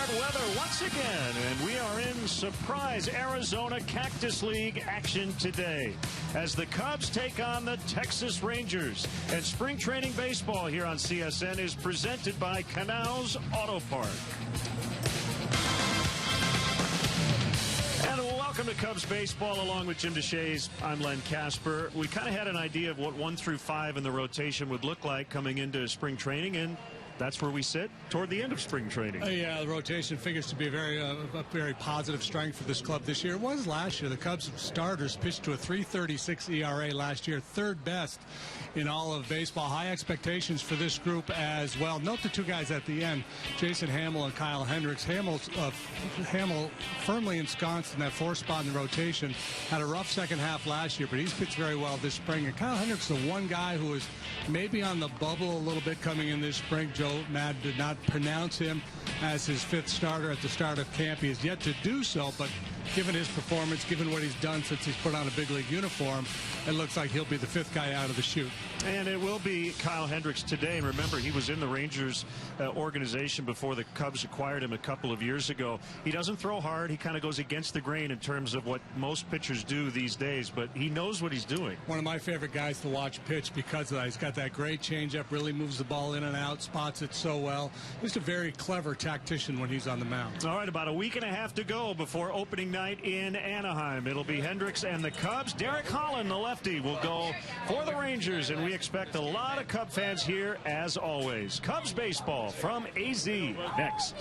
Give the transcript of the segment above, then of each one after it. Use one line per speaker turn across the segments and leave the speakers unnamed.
smart weather once again, and we are in surprise Arizona Cactus League action today as the Cubs take on the Texas Rangers. And spring training baseball here on CSN is presented by Canals Auto Park. And welcome to Cubs baseball along with Jim DeShays. I'm Len Casper. We kind of had an idea of what 1 through 5 in the rotation would look like coming into spring training, and that's where we sit toward the end of spring training.
Yeah, the rotation figures to be a very positive strength for this club this year. It was last year. The Cubs starters pitched to a 3.36 ERA last year, third best in all of baseball. High expectations for this group as well. Note the two guys at the end, Jason Hamill and Kyle Hendricks. Hamill firmly ensconced in that 4th spot in the rotation. Had a rough second half last year, but he's pitched very well this spring. And Kyle Hendricks, the one guy who is maybe on the bubble a little bit coming in this spring. Joe Mad did not pronounce him as his 5th starter at the start of camp. He has yet to do so, but given his performance, given what he's done since he's put on a big league uniform, it looks like he'll be the 5th guy out of the chute.
And it will be Kyle Hendricks today. And remember, he was in the Rangers organization before the Cubs acquired him a couple of years ago. He doesn't throw hard. He kind of goes against the grain in terms of what most pitchers do these days, but he knows what he's doing.
One of my favorite guys to watch pitch because of that. He's got that great changeup, really moves the ball in and out, spots it so well. Just a very clever tactician when he's on the mound.
All right, about a week and a half to go before opening night in Anaheim. It'll be Hendricks and the Cubs. Derek Holland, the lefty, will go for the Rangers, and we expect a lot of Cub fans here as always. Cubs baseball from AZ next.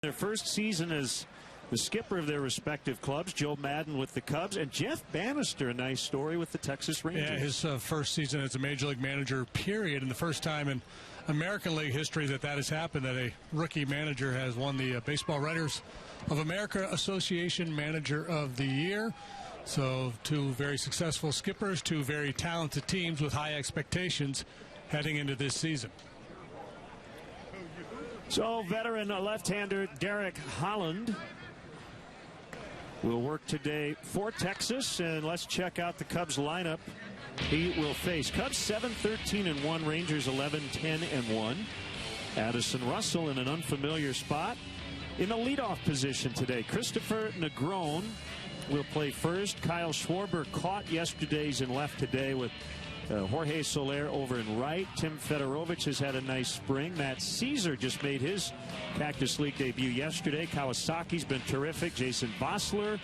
Their first season as the skipper of their respective clubs, Joe Madden with the Cubs, and Jeff Bannister, a nice story with the Texas Rangers.
Yeah, his first season as a major league manager, period, and the first time in American League history that has happened, that a rookie manager has won the Baseball Writers of America Association Manager of the Year. So 2 very successful skippers, 2 very talented teams with high expectations heading into this season.
So veteran left-hander Derek Holland will work today for Texas, and let's check out the Cubs lineup he will face. Cubs 7-13-1, Rangers 11-10-1. Addison Russell in an unfamiliar spot in the leadoff position today. Christopher Negron will play first. Kyle Schwarber caught yesterday's and left today with Jorge Soler over in right. Tim Fedorovich has had a nice spring. Matt Caesar just made his Cactus League debut yesterday. Kawasaki's been terrific. Jason Bossler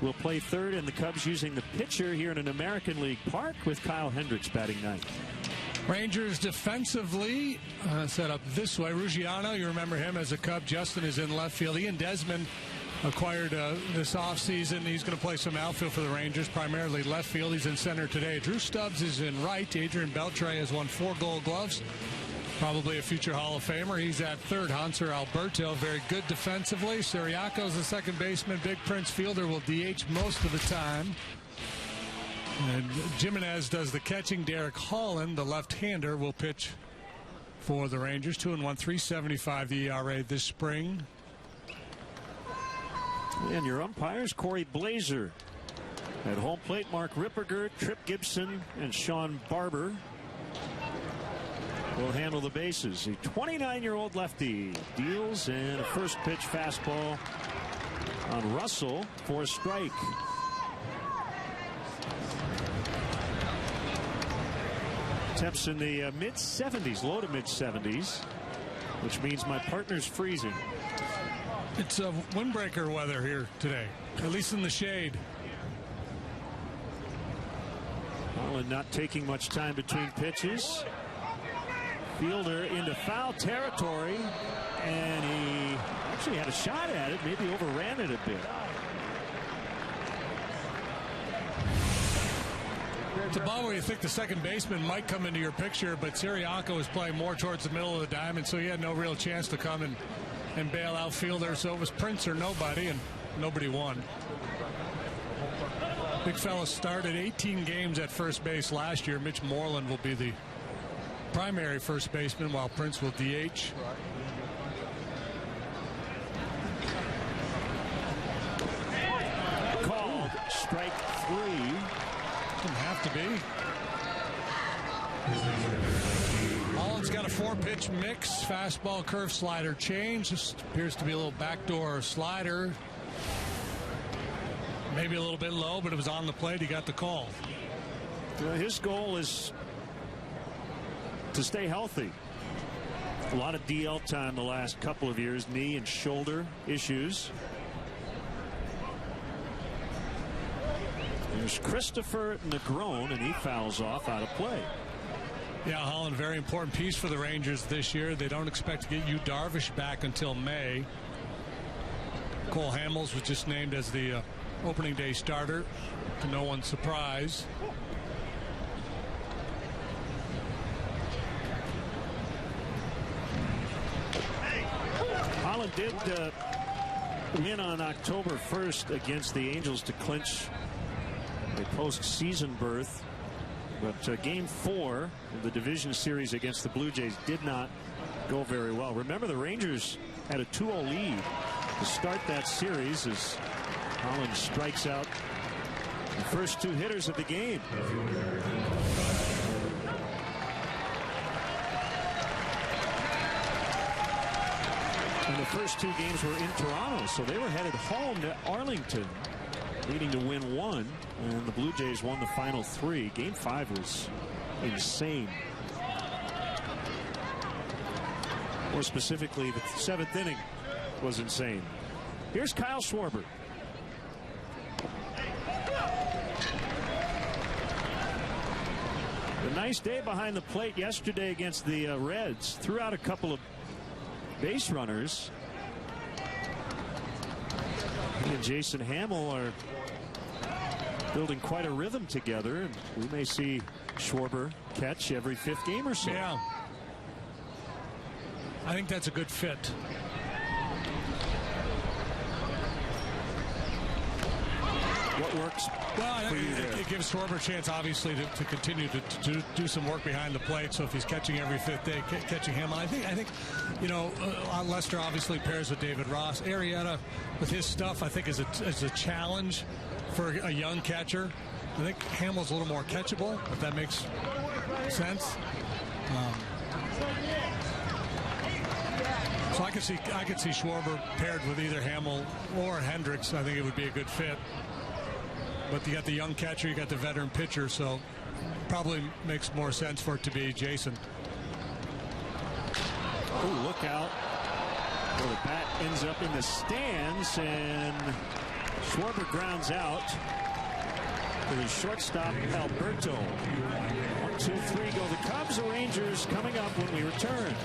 will play third, and the Cubs using the pitcher here in an American League park with Kyle Hendricks batting ninth.
Rangers defensively set up this way. Ruggiano, you remember him as a Cub. Justin is in left field. Ian Desmond acquired this offseason. He's going to play some outfield for the Rangers, primarily left field. He's in center today. Drew Stubbs is in right. Adrian Beltre has won 4 Gold Gloves. Probably a future Hall of Famer. He's at third. Hanser Alberto, very good defensively. Siriaco's the second baseman. Big Prince Fielder will DH most of the time. And Jimenez does the catching. Derek Holland, the left-hander, will pitch for the Rangers. 2-1, 3.75 the ERA this spring.
And your umpires, Corey Blazer. At home plate, Mark Ripperger, Trip Gibson, and Sean Barber will handle the bases. A 29-year-old lefty deals, and a first pitch fastball on Russell for a strike. Temps in the mid-70s, low to mid-70s, which means my partner's freezing.
It's windbreaker weather here today, at least in the shade.
Holland not taking much time between pitches. Fielder into foul territory, and he actually had a shot at it, maybe overran it a bit.
It's a ball where you think the second baseman might come into your picture, but Siriaco was playing more towards the middle of the diamond, so he had no real chance to come and bail out Fielder. So it was Prince or nobody, and nobody won. Big fella started 18 games at first base last year. Mitch Moreland will be the primary first baseman, while Prince will DH.
Called strike 3.
Doesn't have to be. Holland's got a 4-pitch mix. Fastball, curve, slider, change. This appears to be a little backdoor slider. Maybe a little bit low, but it was on the plate. He got the call.
His goal is to stay healthy. A lot of DL time the last couple of years, knee and shoulder issues. There's Christopher Negron, and he fouls off out of play.
Yeah, Holland, very important piece for the Rangers this year. They don't expect to get Yu Darvish back until May. Cole Hamels was just named as the opening day starter, to no one's surprise.
Holland did win on October 1st against the Angels to clinch a postseason berth, but game 4 of the division series against the Blue Jays did not go very well. Remember, the Rangers had a 2-0 lead to start that series as Holland strikes out the first 2 hitters of the game. And the first 2 games were in Toronto, so they were headed home to Arlington, needing to win 1, and the Blue Jays won the final 3. Game 5 was insane. More specifically, the 7th inning was insane. Here's Kyle Schwarber. A nice day behind the plate yesterday against the Reds. Threw out a couple of base runners. He and Jason Hamill are building quite a rhythm together, and we may see Schwarber catch every 5th game or so.
Yeah, I think that's a good fit.
What works?
Well, it gives Schwarber a chance, obviously, to continue to do some work behind the plate. So if he's catching every 5th day, catching him, I think, you know, Lester obviously pairs with David Ross. Arrieta, with his stuff, I think is a challenge for a young catcher. I think Hamill's a little more catchable, if that makes sense. So I could see Schwarber paired with either Hamill or Hendricks. I think it would be a good fit. But you got the young catcher, you got the veteran pitcher, so Probably makes more sense for it to be Jason.
Oh, look out. Well, the bat ends up in the stands, and Schwarber grounds out to the shortstop, Alberto. 1, 2, 3 go the Cubs. The Rangers coming up when we return.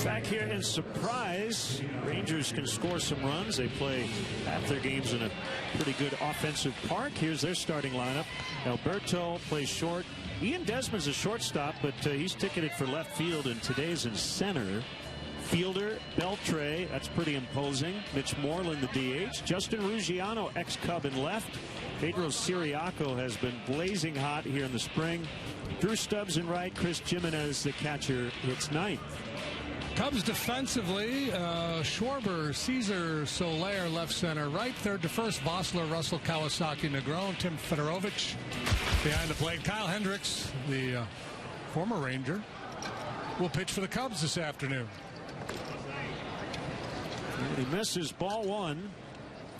Back here in Surprise, Rangers can score some runs. They play half their games in a pretty good offensive park. Here's their starting lineup. Alberto plays short. Ian Desmond's a shortstop, but he's ticketed for left field, and today's in center. Fielder, Beltre, that's pretty imposing. Mitch Moreland, the DH. Justin Ruggiano, ex-Cub, in left. Pedro Siriaco has been blazing hot here in the spring. Drew Stubbs in right. Chris Jimenez, the catcher, hits ninth.
Cubs defensively, Schwarber, Caesar, Soler, left center, right, third to first, Vossler, Russell, Kawasaki, Negron, Tim Fedorovich behind the plate. Kyle Hendricks, the former Ranger, will pitch for the Cubs this afternoon.
He misses ball one.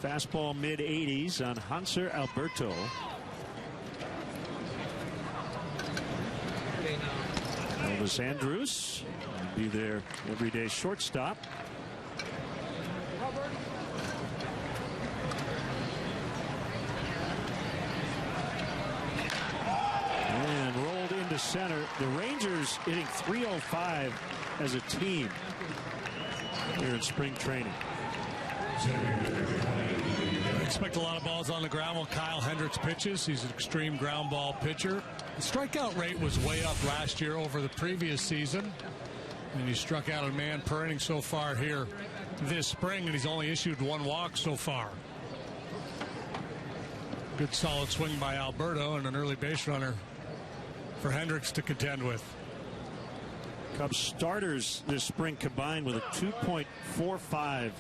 Fastball mid-80s on Hanser Alberto. Elvis Andrus be their everyday shortstop. And rolled into center. The Rangers hitting .305 as a team here in spring training.
I expect a lot of balls on the ground while Kyle Hendricks pitches. He's an extreme ground ball pitcher. The strikeout rate was way up last year over the previous season. And he struck out a man per inning so far here this spring, and he's only issued one walk so far. Good solid swing by Alberto and an early base runner for Hendricks to contend with.
Cubs starters this spring combined with a 2.45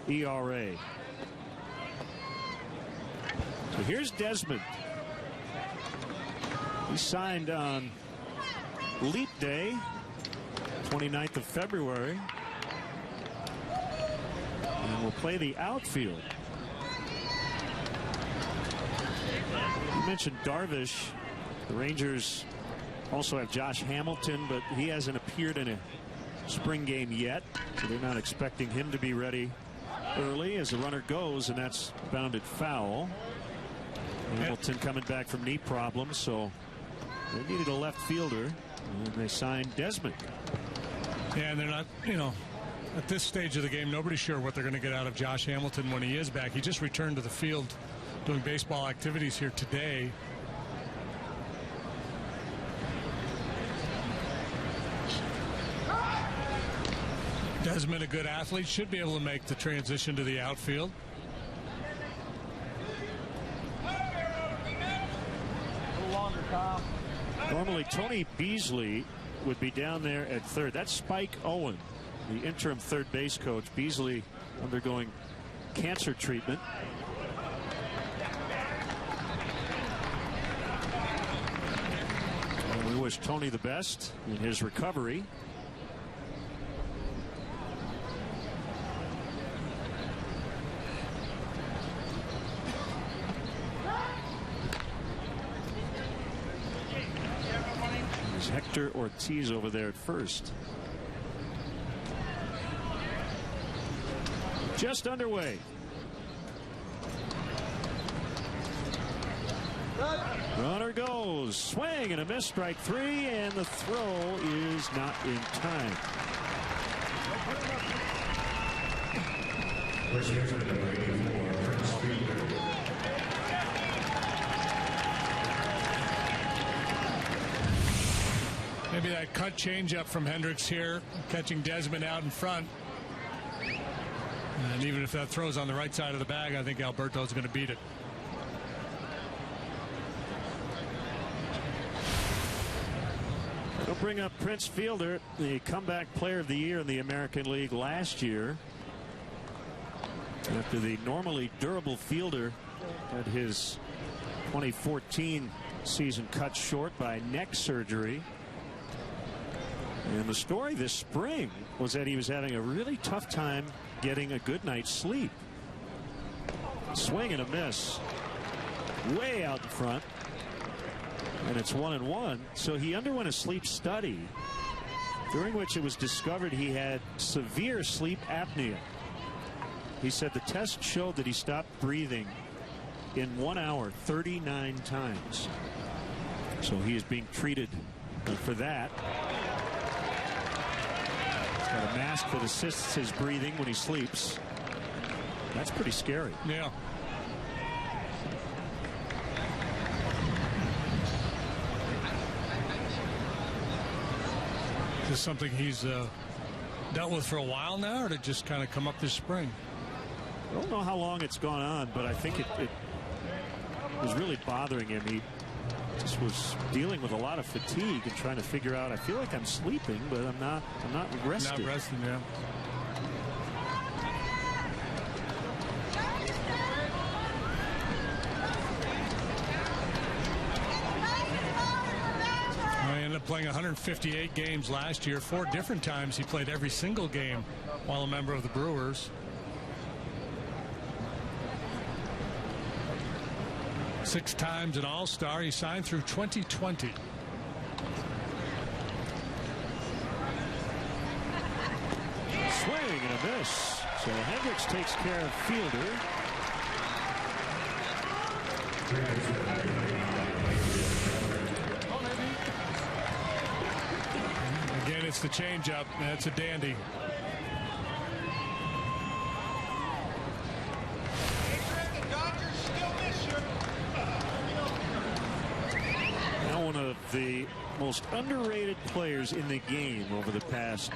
ERA. So here's Desmond. He signed on Leap Day, 29th of February, and will play the outfield. You mentioned Darvish. The Rangers also have Josh Hamilton, but he hasn't appeared in a spring game yet, so they're not expecting him to be ready early as the runner goes, and that's bounded foul. Hamilton coming back from knee problems, so they needed a left fielder, and they signed Desmond.
Yeah, and they're not, at this stage of the game, nobody's sure what they're going to get out of Josh Hamilton when he is back. He just returned to the field doing baseball activities here today. Desmond, a good athlete, should be able to make the transition to the outfield.
Normally, Tony Beasley would be down there at third. That's Spike Owen, the interim third base coach. Beasley undergoing cancer treatment. And we wish Tony the best in his recovery. There's Hector Ortiz over there at first. Just underway. Runner goes. Swing and a miss. Strike three, and the throw is not in time.
Maybe that cut changeup from Hendricks here, catching Desmond out in front. And even if that throws on the right side of the bag, I think Alberto's going to beat it.
We'll bring up Prince Fielder, the comeback player of the year in the American League last year. After the normally durable Fielder had his 2014 season cut short by neck surgery. And the story this spring was that he was having a really tough time getting a good night's sleep. Swing and a miss. Way out in front. And it's 1-1. So he underwent a sleep study during which it was discovered he had severe sleep apnea. He said the test showed that he stopped breathing in 1 hour 39 times. So he is being treated for that. Got a mask that assists his breathing when he sleeps. That's pretty scary.
Yeah. Is this something he's dealt with for a while now, or did it just kind of come up this spring?
I don't know how long it's gone on, but I think it was really bothering him. He just was dealing with a lot of fatigue and trying to figure out, I feel like I'm sleeping, but I'm not rested.
Not resting, yeah. He ended up playing 158 games last year. 4 different times he played every single game while a member of the Brewers. 6 times an All-Star. He signed through 2020.
Swing and a miss. So Hendricks takes care of Fielder.
Again, it's the changeup. That's a dandy.
One of the most underrated players in the game over the past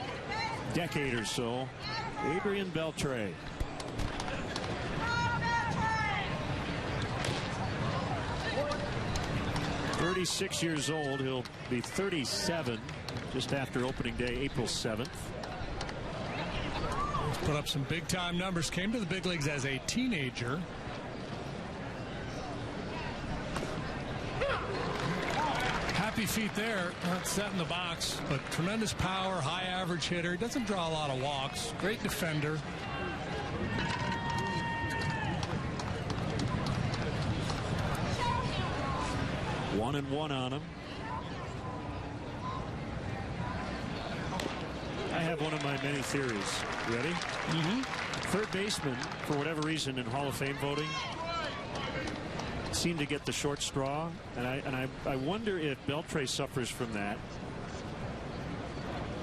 decade or so, Adrian Beltre. "36 years old. He'll be 37 just after opening day, April 7th.
Put up some big-time numbers. Came to the big leagues as a teenager. Happy feet there, not set in the box, but tremendous power, high average hitter. He doesn't draw a lot of walks. Great defender.
One and one on him. I have one of my many theories. Ready? Third baseman, for whatever reason, in Hall of Fame voting, seem to get the short straw, and I wonder if Beltre suffers from that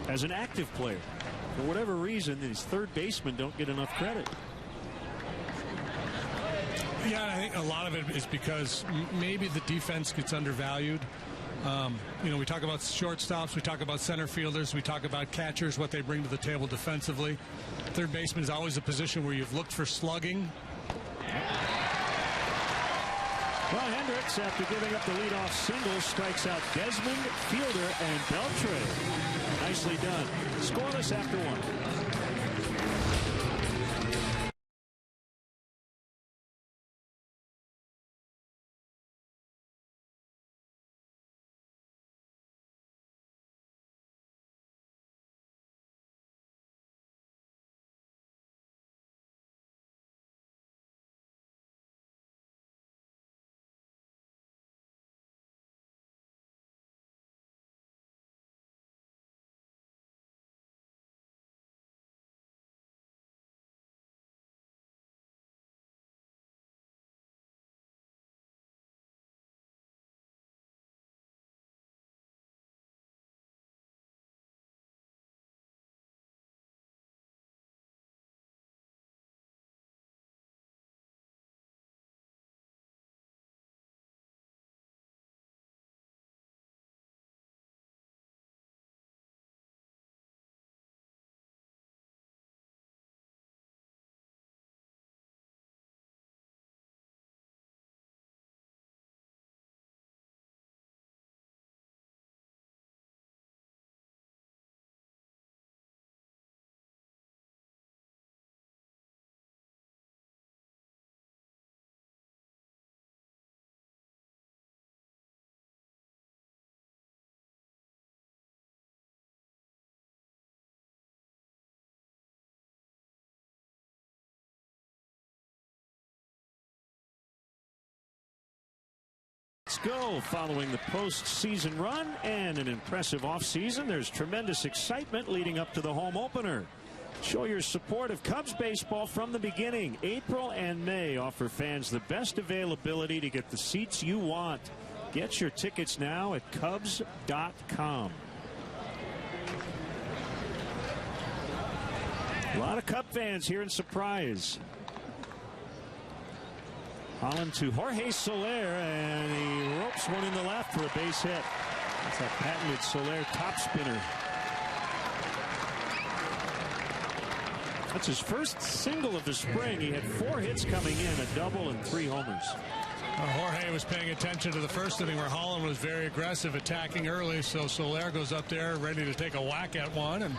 as an active player. For whatever reason, these third basemen don't get enough credit.
Yeah, I think a lot of it is because maybe the defense gets undervalued. You know, we talk about shortstops, we talk about center fielders, we talk about catchers, what they bring to the table defensively. Third baseman is always a position where you've looked for slugging.
Well, Hendricks, after giving up the leadoff single, strikes out Desmond, Fielder, and Beltre. Nicely done. Scoreless after 1. go following the postseason run and an impressive offseason. There's tremendous excitement leading up to the home opener. Show your support of Cubs baseball from the beginning. April and May offer fans the best availability to get the seats you want. Get your tickets now at Cubs.com. A lot of Cub fans here in Surprise. Holland to Jorge Soler, and he ropes one in the left for a base hit. That's a patented Soler top spinner. That's his first single of the spring. He had 4 hits coming in, a double and 3 homers.
Jorge was paying attention to the first inning where Holland was very aggressive, attacking early, so Soler goes up there ready to take a whack at one and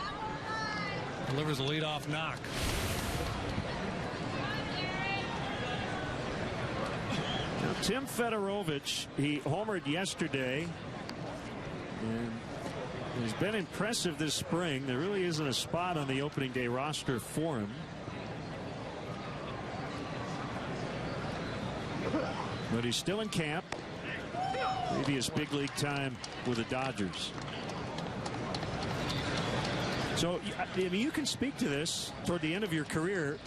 delivers a leadoff knock.
Now, Tim Fedorovich, he homered yesterday, and he's been impressive this spring. There really isn't a spot on the opening day roster for him. But he's still in camp. Maybe his big league time with the Dodgers. So, I mean, you can speak to this toward the end of your career.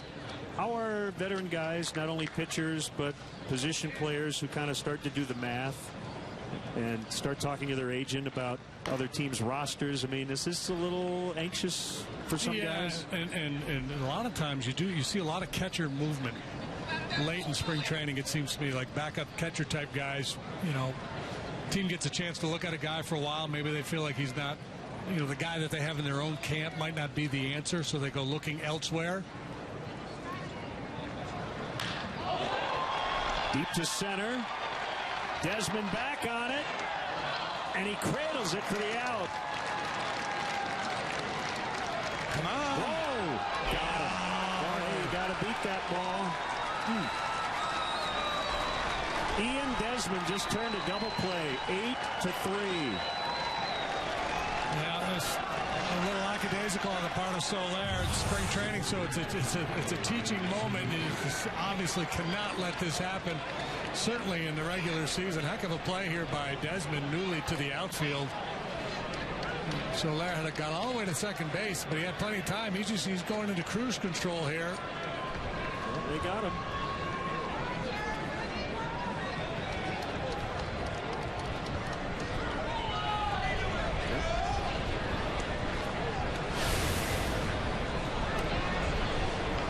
How are veteran guys, not only pitchers, but position players who kind of start to do the math and start talking to their agent about other teams' rosters? I mean, is this a little anxious for some guys?
And a lot of times you see a lot of catcher movement late in spring training. It seems to me like backup catcher type guys, you know, team gets a chance to look at a guy for a while. Maybe they feel like he's not, you know, the guy that they have in their own camp might not be the answer, so they go looking elsewhere.
Deep to center. Desmond back on it, and he cradles it for the out.
Come on.
Whoa! Got him. Boy, you got to beat that ball. Ian Desmond just turned a double play, 8-3.
Yeah, there's a little lackadaisical on the part of Soler. It's spring training, so it's a teaching moment. You obviously cannot let this happen. Certainly in the regular season. Heck of a play here by Desmond, newly to the outfield. Soler had got all the way to second base, but he had plenty of time. He's going into cruise control here.
Well, they got him.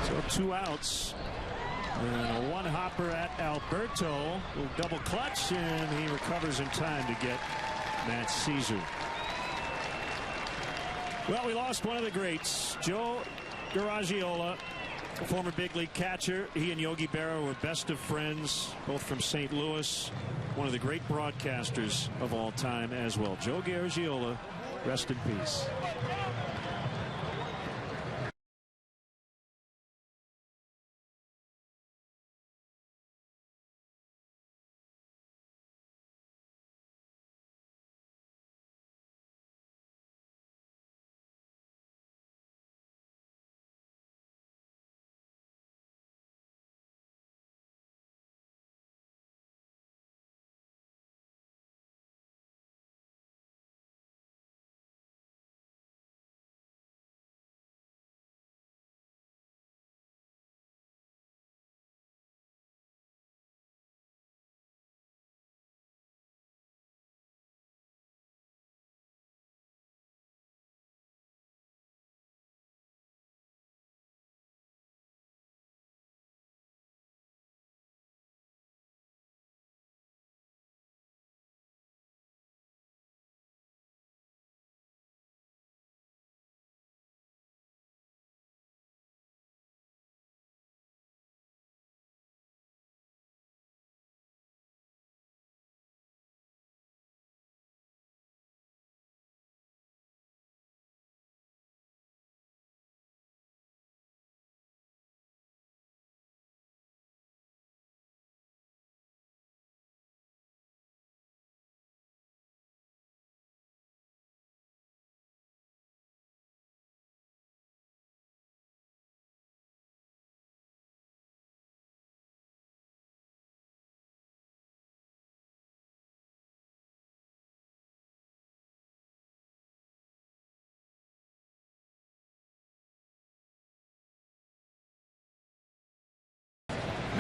So 2 outs. And a 1-hopper at Alberto. Will double clutch, and he recovers in time to get Matt Caesar. Well, we lost one of the greats, Joe Garagiola, former big league catcher. He and Yogi Berra were best of friends, both from St. Louis. One of the great broadcasters of all time as well. Joe Garagiola, rest in peace.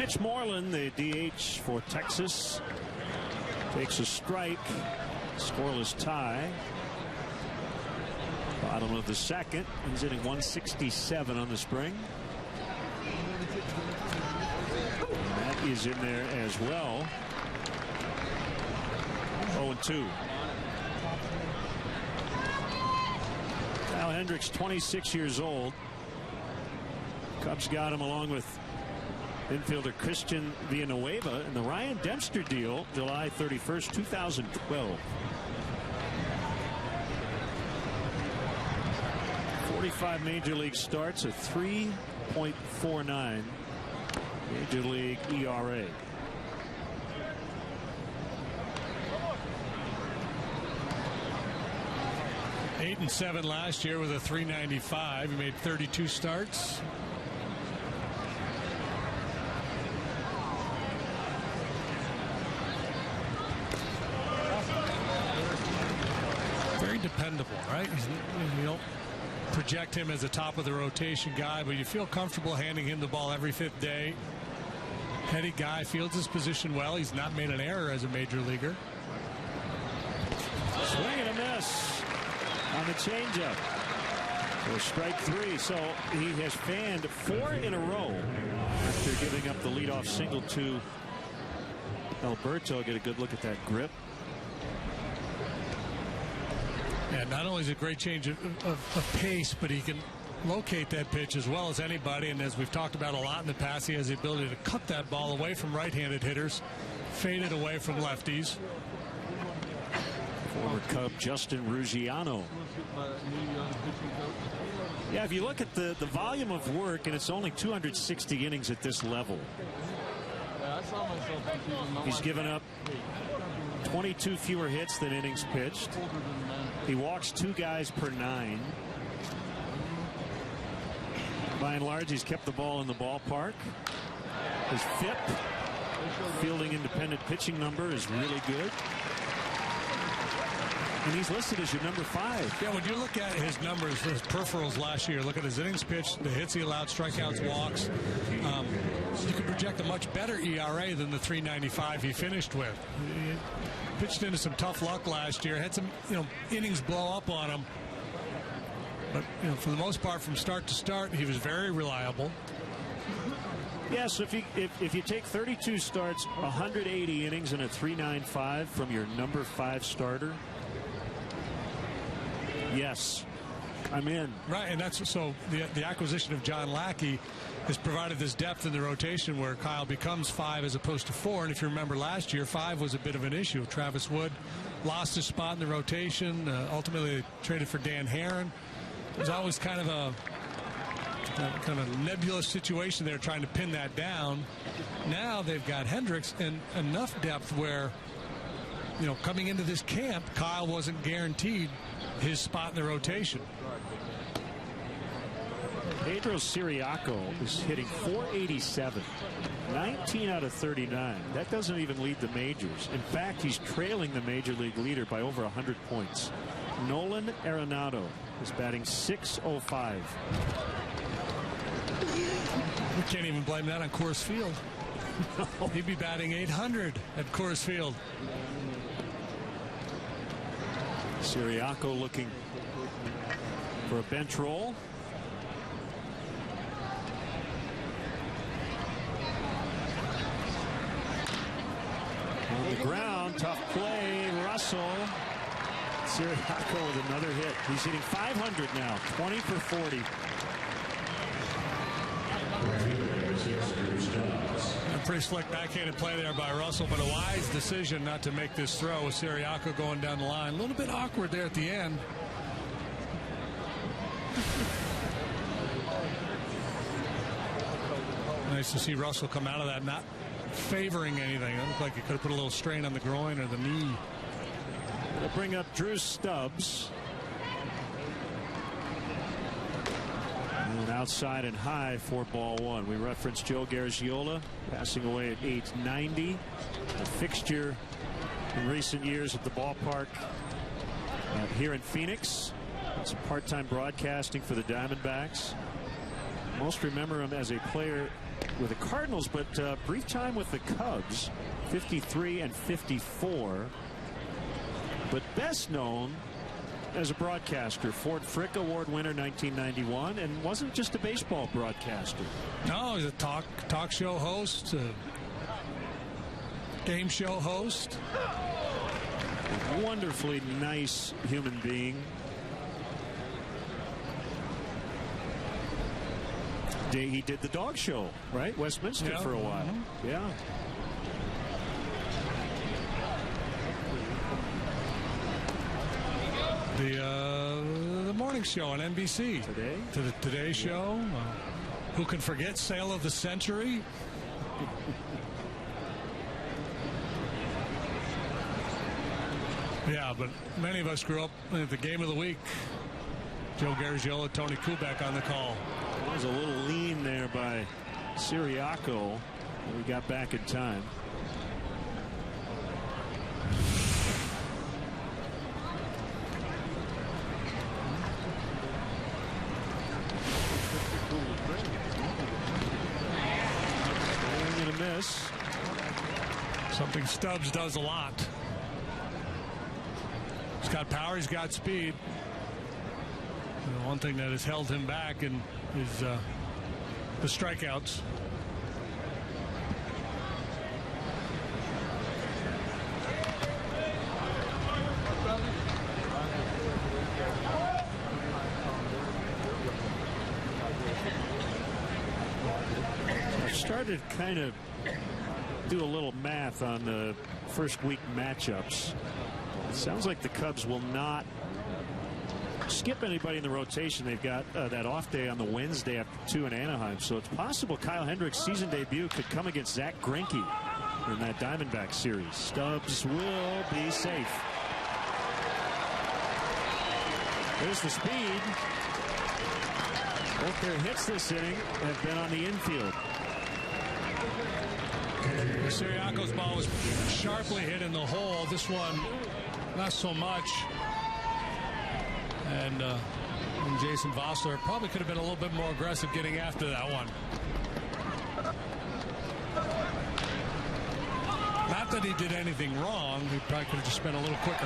Mitch Moreland, the DH for Texas, takes a strike. Scoreless tie. Bottom of the second. He's hitting 167 on the spring. And that is in there as well. 0-2. Kyle Hendricks, 26 years old. Cubs got him along with infielder Christian Villanueva in the Ryan Dempster deal, July 31st, 2012. 45 major league starts, a 3.49 major league ERA.
Eight and 7 last year with a 3.95. He made 32 starts. Very dependable, right? You don't project him as a top of the rotation guy, but you feel comfortable handing him the ball every 5th day. Heady guy, fields his position well. He's not made an error as a major leaguer.
Swing and a miss on the changeup. So strike 3. So he has fanned 4 in a row after giving up the leadoff single to Alberto. Get a good look at that grip.
Yeah, not only is it a great change of pace, but he can locate that pitch as well as anybody. And as we've talked about a lot in the past, he has the ability to cut that ball away from right-handed hitters, fade it away from lefties.
Former Cub Justin Ruggiano. Yeah, if you look at the volume of work, and it's only 260 innings at this level. He's given up 22 fewer hits than innings pitched. He walks 2 guys per 9. By and large, he's kept the ball in the ballpark. His FIP, fielding independent pitching number, is really good. And he's listed as your number 5.
Yeah, when you look at his numbers, his peripherals last year, look at his innings pitched, the hits he allowed, strikeouts, walks. You can project a much better ERA than the 3.95 he finished with. He pitched into some tough luck last year, had some innings blow up on him. But for the most part, from start to start, he was very reliable.
Yeah, so if you take 32 starts, 180 innings, and a 3.95 from your number 5 starter, yes, I'm in.
Right, and that's so the acquisition of John Lackey has provided this depth in the rotation where Kyle becomes 5 as opposed to 4. And if you remember last year, 5 was a bit of an issue. Travis Wood lost his spot in the rotation. Ultimately, they traded for Dan Herron. It was always kind of a nebulous situation there trying to pin that down. Now they've got Hendricks and enough depth where, coming into this camp, Kyle wasn't guaranteed his spot in the rotation.
Pedro Siriaco is hitting .487, 19 out of 39. That doesn't even lead the majors. In fact, he's trailing the major league leader by over 100 points. Nolan Arenado is batting .605.
We can't even blame that on Coors Field. No. He'd be batting .800 at Coors Field.
Siriaco looking for a bench roll. On the ground, tough play. Russell. Siriaco with another hit. He's hitting .500 now, 20 for 40.
A pretty slick backhanded play there by Russell, but a wise decision not to make this throw with Siriaco going down the line. A little bit awkward there at the end. Nice to see Russell come out of that not favoring anything. It looked like he could have put a little strain on the groin or the knee.
We'll bring up Drew Stubbs. And outside and high for ball 1. We referenced Joe Garagiola passing away at age 90. A fixture in recent years at the ballpark here in Phoenix. It's part-time broadcasting for the Diamondbacks. Most remember him as a player with the Cardinals, but brief time with the Cubs, 53 and 54. But best known as a broadcaster, Ford Frick Award winner 1991, and wasn't just a baseball broadcaster.
No, he's a talk show host, game show host.
A wonderfully nice human being. He did the dog show, right? Westminster for a while. Yeah.
The morning show on NBC.
Today?
The Today Show. Who can forget Sale of the Century? Yeah, but many of us grew up at the Game of the Week. Joe Garagiola, Tony Kubek on the call.
There was a little lean there by Siriaco. We got back in time. Swing and a miss.
Something Stubbs does a lot. He's got power, he's got speed. You know, one thing that has held him back is the strikeouts.
I've started kind of do a little math on the first week matchups. It sounds like the Cubs will not skip anybody in the rotation. They've got that off day on the Wednesday after 2 in Anaheim, so it's possible Kyle Hendricks' season debut could come against Zach Greinke in that Diamondback series. Stubbs will be safe. There's the speed. Both their hits this inning have been on the infield.
Siriaco's ball was sharply hit in the hole. This one, not so much. And Jason Vossler probably could have been a little bit more aggressive getting after that one. Not that he did anything wrong. He probably could have just been a little quicker.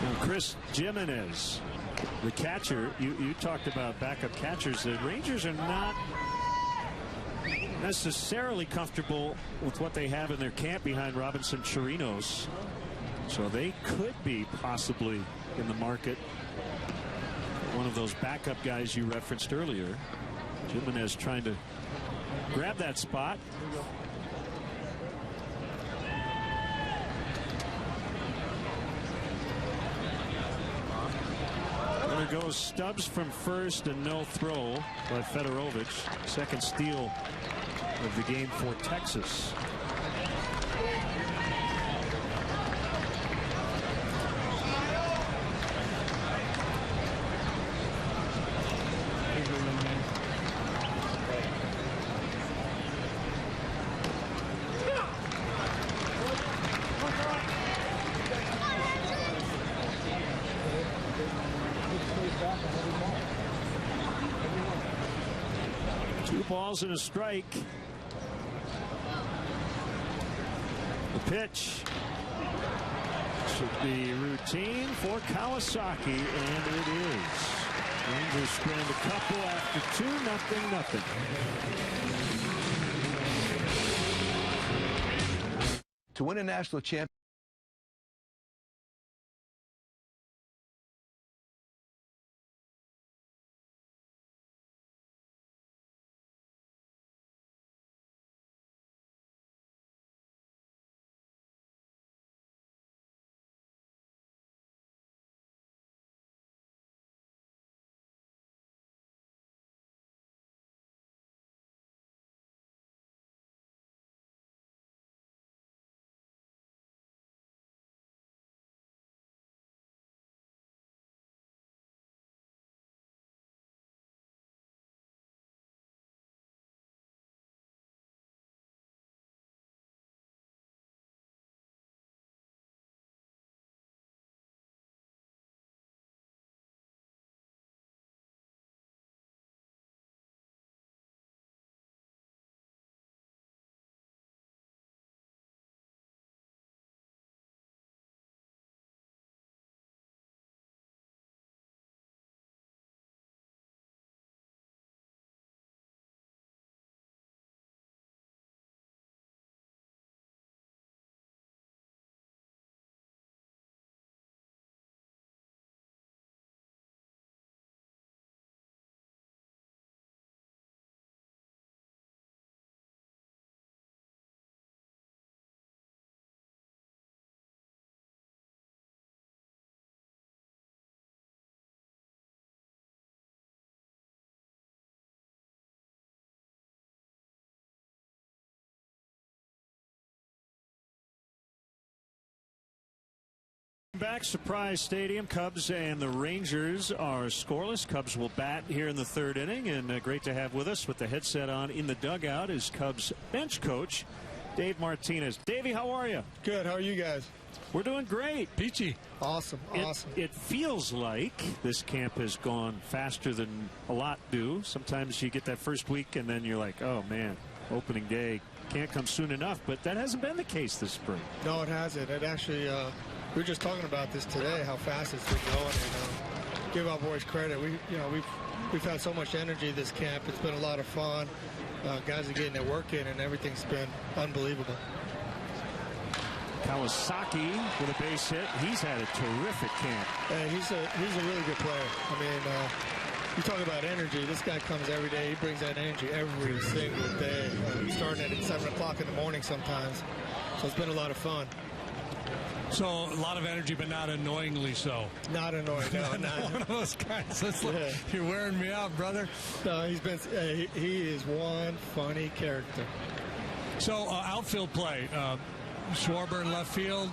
Now, Chris Jimenez, the catcher, you talked about backup catchers. The Rangers are not necessarily comfortable with what they have in their camp behind Robinson Chirinos, so they could be possibly in the market. One of those backup guys you referenced earlier. Jimenez trying to grab that spot. There goes Stubbs from first, and no throw by Fedorovich. Second steal of the game for Texas. Two balls and a strike. The pitch should be routine for Kawasaki, and it is. Rangers strand a couple after 2-0.
To win a national championship.
Back, Surprise Stadium. Cubs and the Rangers are scoreless. Cubs will bat here in the third inning, and great to have with us with the headset on in the dugout is Cubs bench coach Dave Martinez. Davey, how are you?
Good. How are you guys?
We're doing great.
Peachy.
Awesome. Awesome.
It feels like this camp has gone faster than a lot do. Sometimes you get that first week, and then you're like, oh, man, opening day can't come soon enough. But that hasn't been the case this spring.
No, it hasn't. It actually, we were just talking about this today, how fast it's been going. And give our boys credit. We've had so much energy this camp. It's been a lot of fun. Guys are getting their work in, and everything's been unbelievable.
Kawasaki with a base hit. He's had a terrific camp.
He's a really good player. I mean, you talk about energy. This guy comes every day. He brings that energy every single day. Starting at 7 o'clock in the morning sometimes. So it's been a lot of fun.
So a lot of energy, but not annoyingly so.
Not annoying. No, not
one of those guys. You're wearing me out, brother.
No, he is one funny character.
So outfield play. Schwarber in left field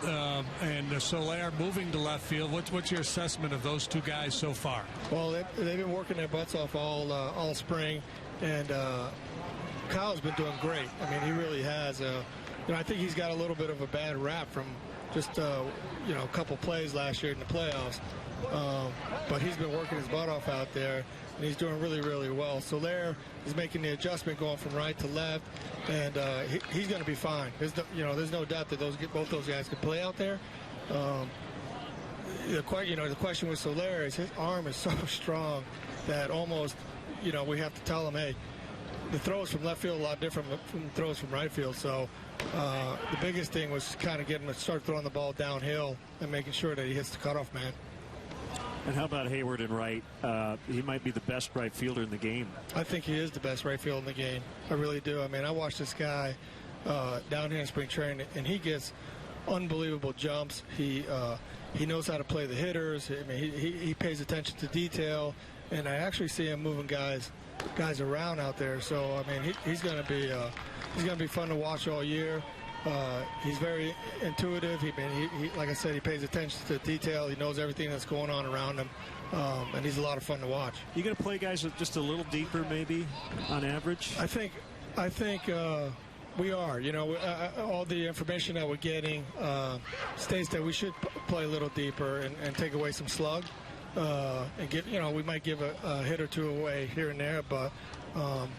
and Soler moving to left field. What's your assessment of those two guys so far?
Well, they've been working their butts off all spring, and Kyle's been doing great. I mean, he really has. I think he's got a little bit of a bad rap from just a couple plays last year in the playoffs, but he's been working his butt off out there, and he's doing really, really well. Soler is making the adjustment going from right to left, and he's going to be fine. There's no doubt that both those guys can play out there. The question with Soler is his arm is so strong that almost, we have to tell him, hey, the throws from left field are a lot different from the throws from right field. So the biggest thing was kind of getting him to start throwing the ball downhill and making sure that he hits the cutoff man.
And how about Hayward in right? He might be the best right fielder in the game.
I think he is the best right fielder in the game. I really do. I mean, I watched this guy down here in spring training, and he gets unbelievable jumps. He knows how to play the hitters. I mean, he pays attention to detail, and I actually see him moving guys around out there. So I mean, he's going to be fun to watch all year. He's very intuitive. He like I said, he pays attention to detail. He knows everything that's going on around him, and he's a lot of fun to watch.
You going to play guys just a little deeper, maybe, on average?
I think we are. All the information that we're getting states that we should play a little deeper and take away some slug, and get. We might give a hit or two away here and there, but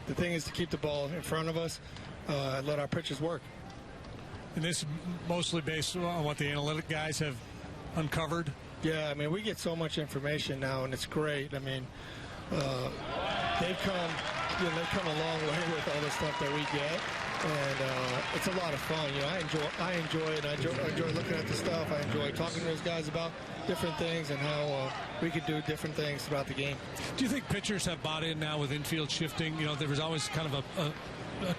the thing is to keep the ball in front of us and let our pitchers work.
And this is mostly based on what the analytic guys have uncovered?
Yeah, I mean, we get so much information now, and it's great. I mean, they've come a long way with all the stuff that we get, and it's a lot of fun. I enjoy it. I enjoy looking at the stuff. I enjoy talking to those guys about different things and how we could do different things throughout the game.
Do you think pitchers have bought in now with infield shifting? There was always kind of a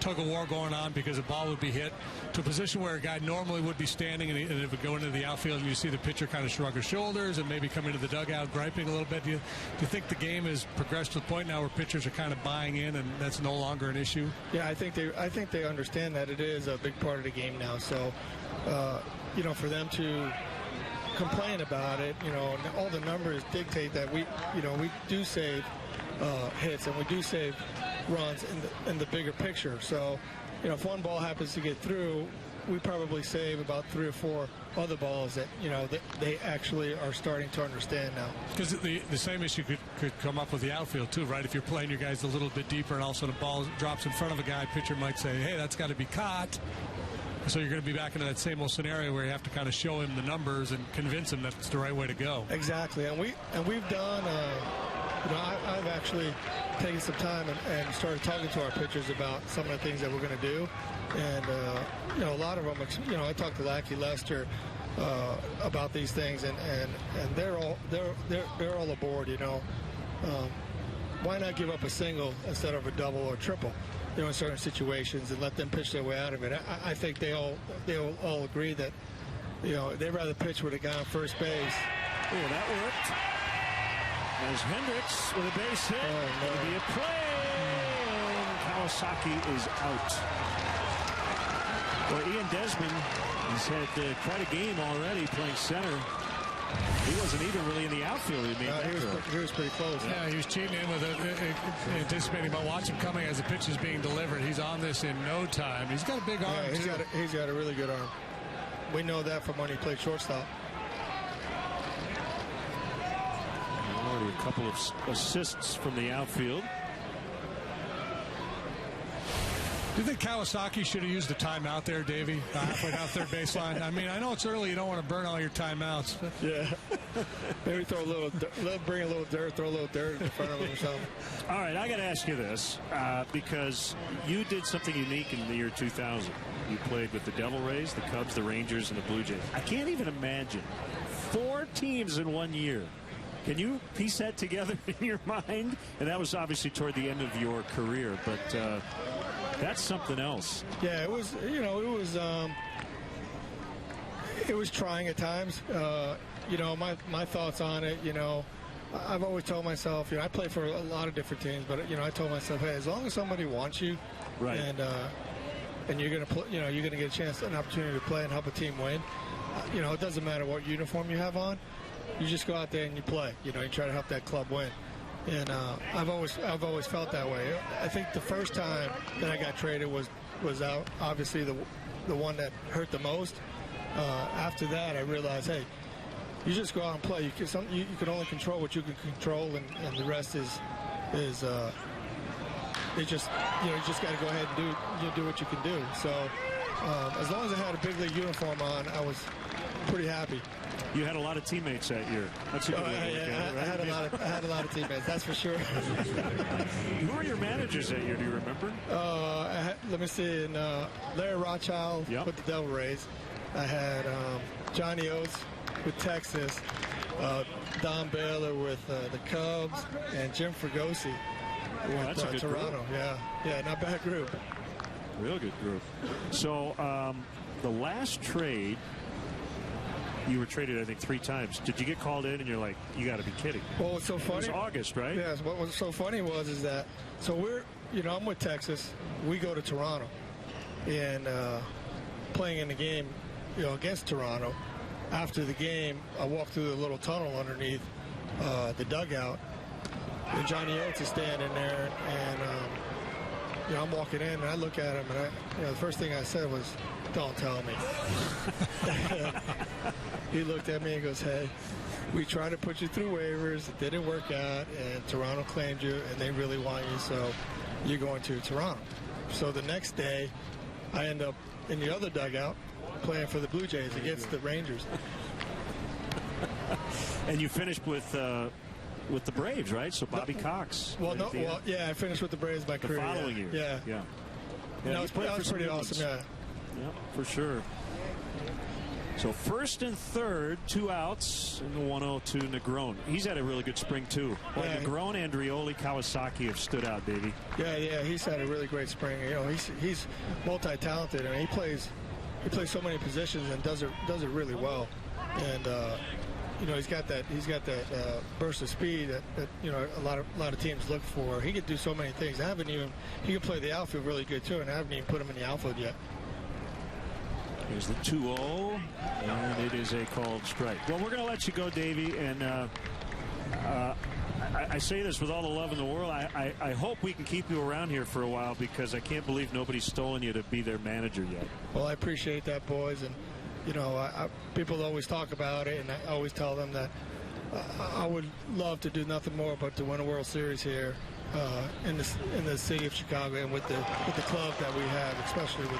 tug of war going on because a ball would be hit to a position where a guy normally would be standing, and it would go into the outfield, and you see the pitcher kind of shrug his shoulders and maybe come into the dugout griping a little bit. Do you think the game has progressed to the point now where pitchers are kind of buying in and that's no longer an issue?
Yeah, I think they understand that it is a big part of the game now. So, for them to complain about it, all the numbers dictate that we do save hits and we do save runs in the bigger picture. So, if one ball happens to get through, we probably save about 3 or 4 other balls that they actually are starting to understand now.
Because the same issue could come up with the outfield too, right? If you're playing your guys a little bit deeper and all of a sudden the ball drops in front of a guy, pitcher might say, hey, that's got to be caught. So you're going to be back into that same old scenario where you have to kind of show him the numbers and convince him that's the right way to go.
Exactly, and we've done. I've actually taken some time and started talking to our pitchers about some of the things that we're going to do, and a lot of them. I talked to Lackey Lester about these things, and they're all aboard. Why not give up a single instead of a double or triple? In certain situations, and let them pitch their way out of it. I think they all agree that they'd rather pitch with a guy on first base.
Oh, that worked. There's Hendricks with a base hit. It'll be a play, and Kawasaki is out. Well, Ian Desmond has had quite a game already playing center. He wasn't even really in the outfield.
He was pretty close.
Yeah, he was cheating in with anticipating about watch him coming as the pitch is being delivered. He's on this in no time. He's got a big arm, too.
He's got a really good arm. We know that from when he played shortstop.
Already a couple of assists from the outfield.
Do you think Kawasaki should have used the timeout there, Davey? Halfway down third baseline. I mean, I know it's early. You don't want to burn all your timeouts. But.
Yeah. Maybe throw bring a little dirt, throw a little dirt in front of him or something.
All right, I got to ask you this because you did something unique in the year 2000. You played with the Devil Rays, the Cubs, the Rangers, and the Blue Jays. I can't even imagine 4 teams in 1 year. Can you piece that together in your mind? And that was obviously toward the end of your career, but that's something else.
Yeah, it was. It was trying at times. My thoughts on it. I've always told myself. I play for a lot of different teams, but I told myself, hey, as long as somebody wants you,
right,
and you're gonna you're gonna get an opportunity to play and help a team win. It doesn't matter what uniform you have on. You just go out there and you play. You try to help that club win. And I've always felt that way. I think the first time that I got traded was out, obviously the one that hurt the most. After that, I realized, hey, you just go out and play. You can only control what you can control, and the rest is you just got to go ahead and do what you can do. So as long as I had a big league uniform on, I was pretty happy.
You had a lot of teammates that year. That's a good way to look at it, right?
I had a lot of teammates, that's for sure.
Who were your managers that year? Do you remember?
Let me see. Larry Rothschild with the Devil Rays. I had Johnny Oates with Texas, Don Baylor with the Cubs, and Jim Fregosi with Toronto.
Group.
Yeah, not bad group.
Real good group. So the last trade, you were traded, I think, 3 times. Did you get called in and you're like, you got to be kidding?
Well, what's so funny?
It was August, right?
Yes. What was so funny is that, so we're, I'm with Texas. We go to Toronto and playing in the game, against Toronto. After the game, I walk through the little tunnel underneath the dugout, and Johnny Oates is standing there, and I'm walking in, and I look at him, and the first thing I said was, "Don't tell me." He looked at me and goes, "Hey, we tried to put you through waivers. It didn't work out, and Toronto claimed you, and they really want you, so you're going to Toronto." So the next day, I end up in the other dugout playing for the Blue Jays against the Rangers.
And you finished with the Braves, right? So Bobby Cox.
I finished with the Braves my career.
The following year.
Yeah. That was pretty awesome, yeah.
Yeah, for sure. So first and third, 2 outs in the 1-0 to Negron. He's had a really good spring, too. Boy, Negron, Andrioli, Kawasaki have stood out, Davey.
Yeah, he's had a really great spring. He's multi-talented. I mean, he plays so many positions and does it really well. And he's got that burst of speed that a lot of teams look for. He could do so many things. He could play the outfield really good too, and I haven't even put him in the outfield yet.
Here's the 2-0, and it is a called strike. Well, we're going to let you go, Davey, and I say this with all the love in the world. I hope we can keep you around here for a while, because I can't believe nobody's stolen you to be their manager yet.
Well, I appreciate that, boys, and people always talk about it, and I always tell them that I would love to do nothing more but to win a World Series here in the city of Chicago, and with the club that we have, especially with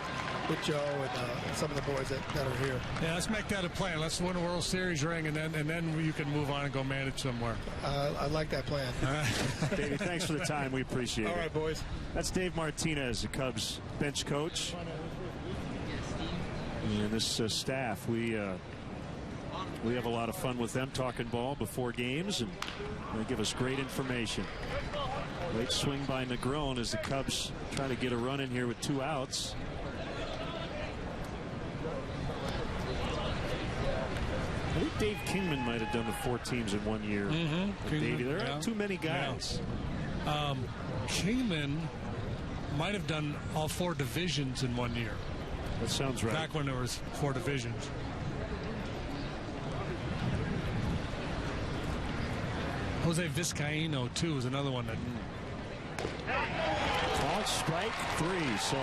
Joe and some of the boys that are here.
Yeah, let's make that a plan. Let's win a World Series ring, and then you can move on and go manage somewhere.
I like that plan.
All right. Davey, thanks for the time. We appreciate it.
All right, boys.
That's Dave Martinez, the Cubs bench coach. And this staff, we have a lot of fun with them talking ball before games, and they give us great information. Late swing by Negron as the Cubs try to get a run in here with 2 outs. I think Dave Kingman might have done the 4 teams in 1 year. Davey, there aren't too many guys.
Yeah. Kingman might have done all 4 divisions in 1 year.
That sounds right.
Back when there was 4 divisions. Jose Vizcaíno, too, was another one that.
Called strike 3. So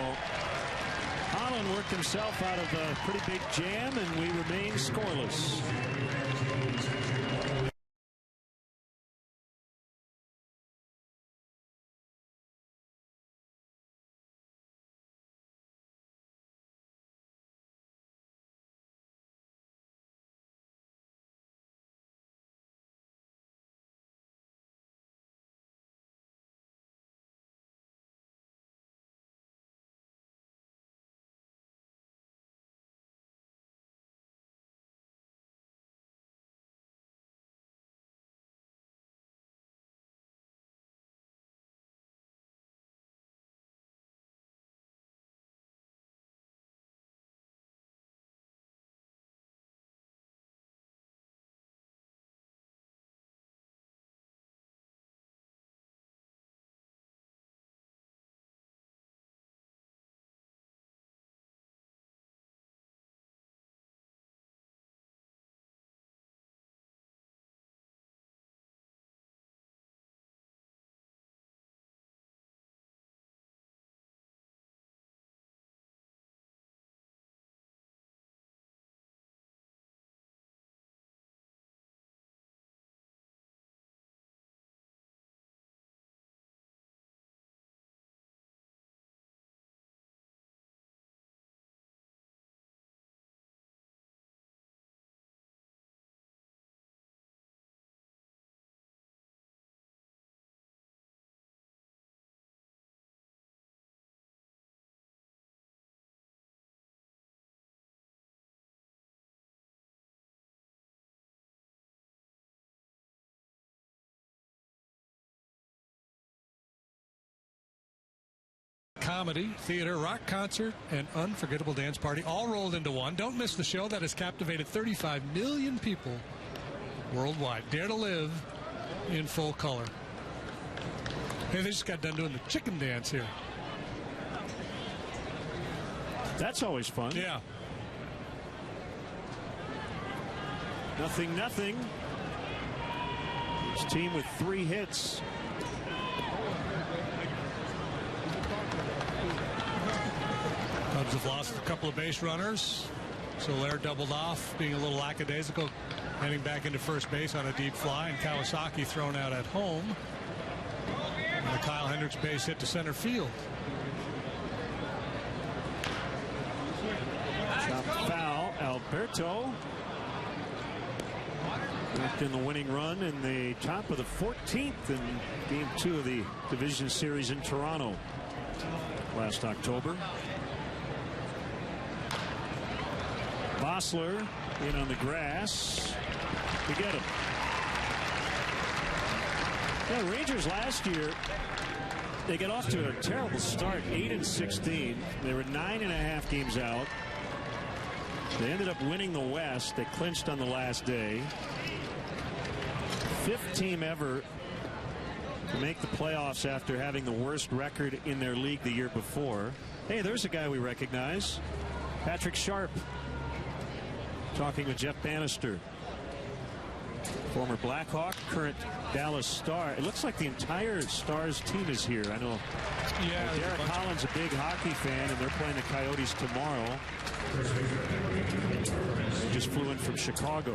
Holland worked himself out of a pretty big jam, and we remain scoreless.
Comedy, theater, rock concert, and unforgettable dance party all rolled into one. Don't miss the show that has captivated 35 million people worldwide. Dare to live in full color. Hey, they just got done doing the chicken dance here.
That's always fun.
Yeah.
0-0. His team with 3 hits.
Cubs have lost a couple of base runners. Soler doubled off, being a little lackadaisical, heading back into first base on a deep fly, and Kawasaki thrown out at home. And a Kyle Hendricks base hit to center field.
Chopped foul. Alberto knocked in the winning run in the top of the 14th in Game 2 of the Division Series in Toronto last October. Bossler in on the grass to get him. Yeah, Rangers last year, they got off to a terrible start, 8-16. They were 9.5 games out. They ended up winning the West. They clinched on the last day. 5th team ever to make the playoffs after having the worst record in their league the year before. Hey, there's a guy we recognize. Patrick Sharp. Talking with Jeff Bannister. Former Blackhawk, current Dallas Star. It looks like the entire Stars team is here. I know.
Yeah.
Derek Holland's a big hockey fan, and they're playing the Coyotes tomorrow. They just flew in from Chicago.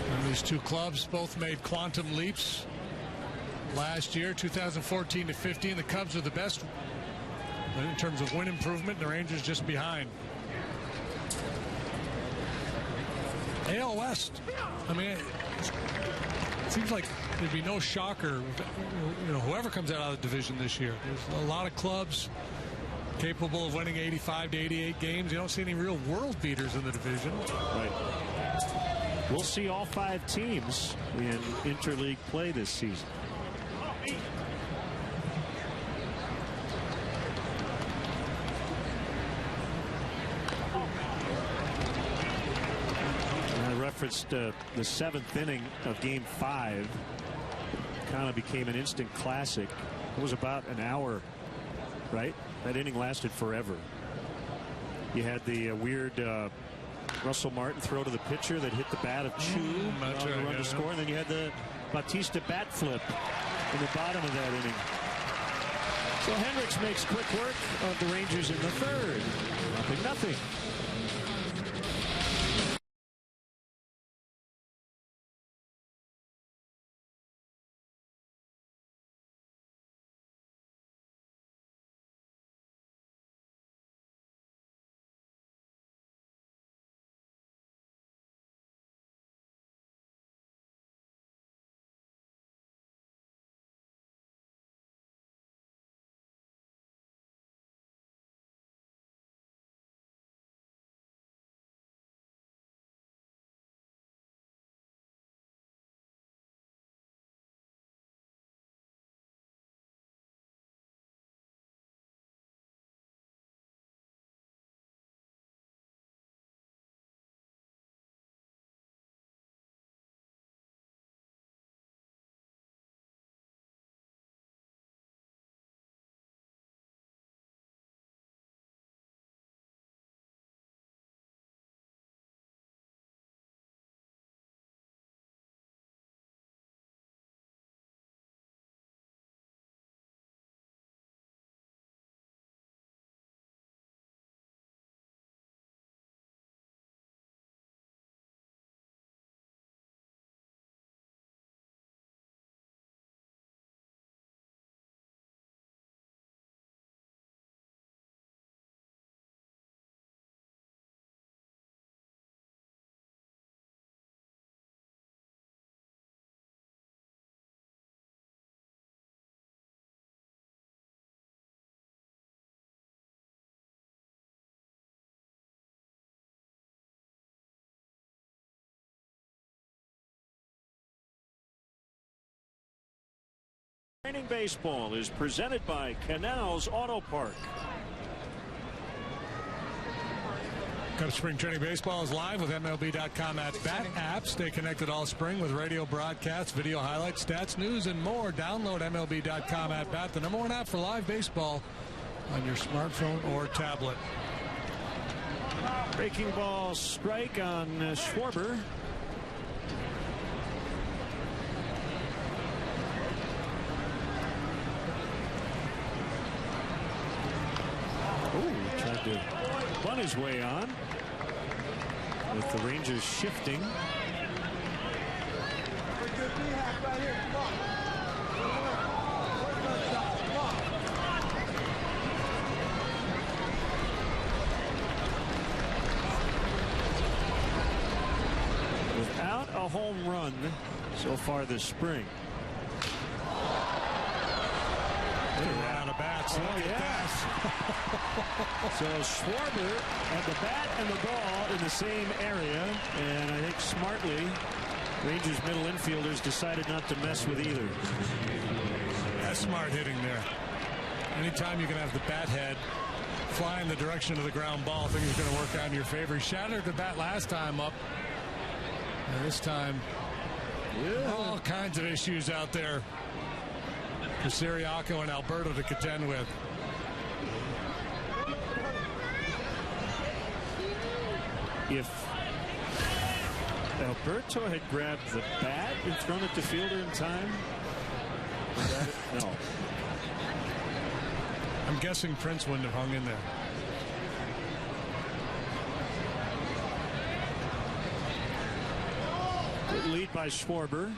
And these two clubs both made quantum leaps last year, 2014 to 15. The Cubs are the best in terms of win improvement, and the Rangers just behind. AL West, I mean, it seems like there'd be no shocker, you know, whoever comes out of the division this year. There's a lot of clubs capable of winning 85 to 88 games. You don't see any real world beaters in the division.
Right. We'll see all 5 teams in interleague play this season. I referenced the 7th inning of Game 5. Kind of became an instant classic. It was about an hour, right? That inning lasted forever. You had the weird Russell Martin throw to the pitcher that hit the bat of Chu on the run to score. And then you had the Bautista bat flip in the bottom of that inning. So Hendricks makes quick work of the Rangers in the third. 0-0. Training baseball is presented by Canals Auto Park.
Cubs Spring Training Baseball is live with MLB.com at Bat app. Stay connected all spring with radio broadcasts, video highlights, stats, news, and more. Download MLB.com at Bat, the #1 app for live baseball on your smartphone or tablet.
Breaking ball strike on Schwarber. Tried to run his way on with the Rangers shifting. Without a home run so far this spring.
Out of bats.
Oh, yes. So Schwarber had the bat and the ball in the same area, and I think smartly Rangers middle infielders decided not to mess with either.
That's smart hitting there. Anytime you can have the bat head fly in the direction of the ground ball, I think it's going to work out in your favor. He shattered the bat last time up. And this time, all kinds of issues out there for Siriaco and Alberto to contend with.
If Alberto had grabbed the bat and thrown it to fielder in time, was that it? No.
I'm guessing Prince wouldn't have hung in there.
Good lead by Schwarber.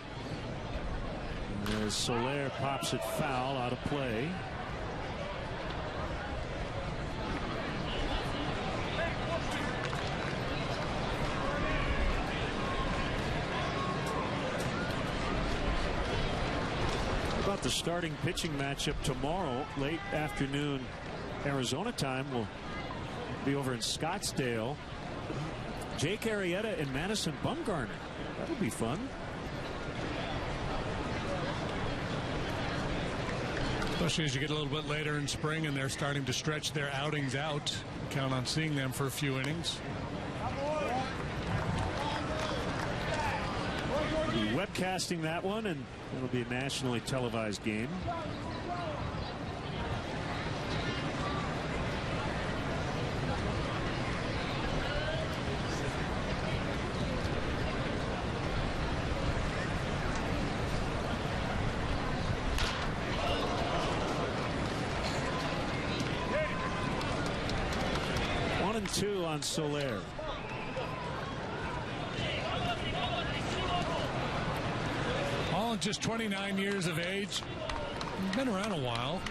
As Soler pops it foul out of play. How about the starting pitching matchup tomorrow, late afternoon Arizona time? Will be over in Scottsdale. Jake Arrieta and Madison Bumgarner. That'll be fun.
Especially as you get a little bit later in spring and they're starting to stretch their outings out. Count on seeing them for a few innings.
We'll be webcasting that one, and it'll be a nationally televised game. 2 on Soler.
All just 29 years of age. He's been around a while.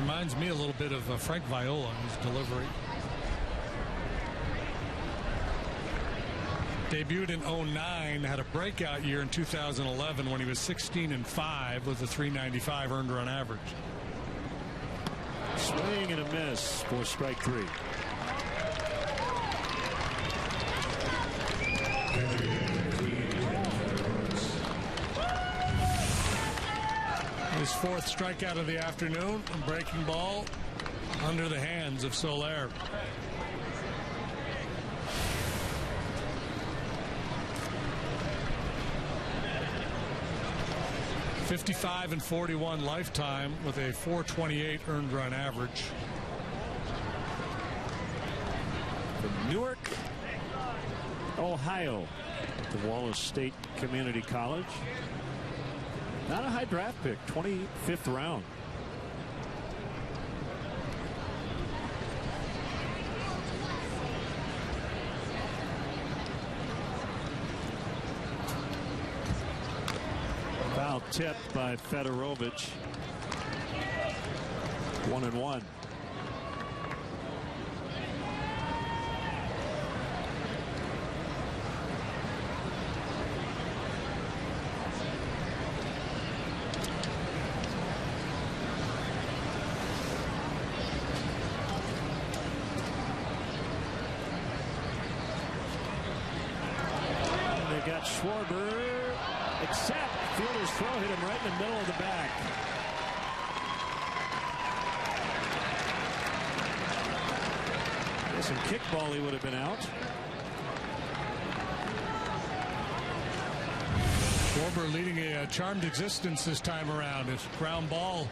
Reminds me a little bit of Frank Viola in his delivery. Debuted in 09, had a breakout year in 2011 when he was 16-5 with a .395 earned run average.
Swing and a miss for strike 3.
His 4th strikeout of the afternoon. Breaking ball under the hands of Soler. .55-41 lifetime with a .428 earned run average.
From Newark, Ohio, the Wallace State Community College. Not a high draft pick, 25th round. Foul tipped by Fedorovich. 1-1. Schwarber, except fielder's throw hit him right in the middle of the back. I guess in kickball he would have been out.
Schwarber leading a charmed existence this time around. His ground ball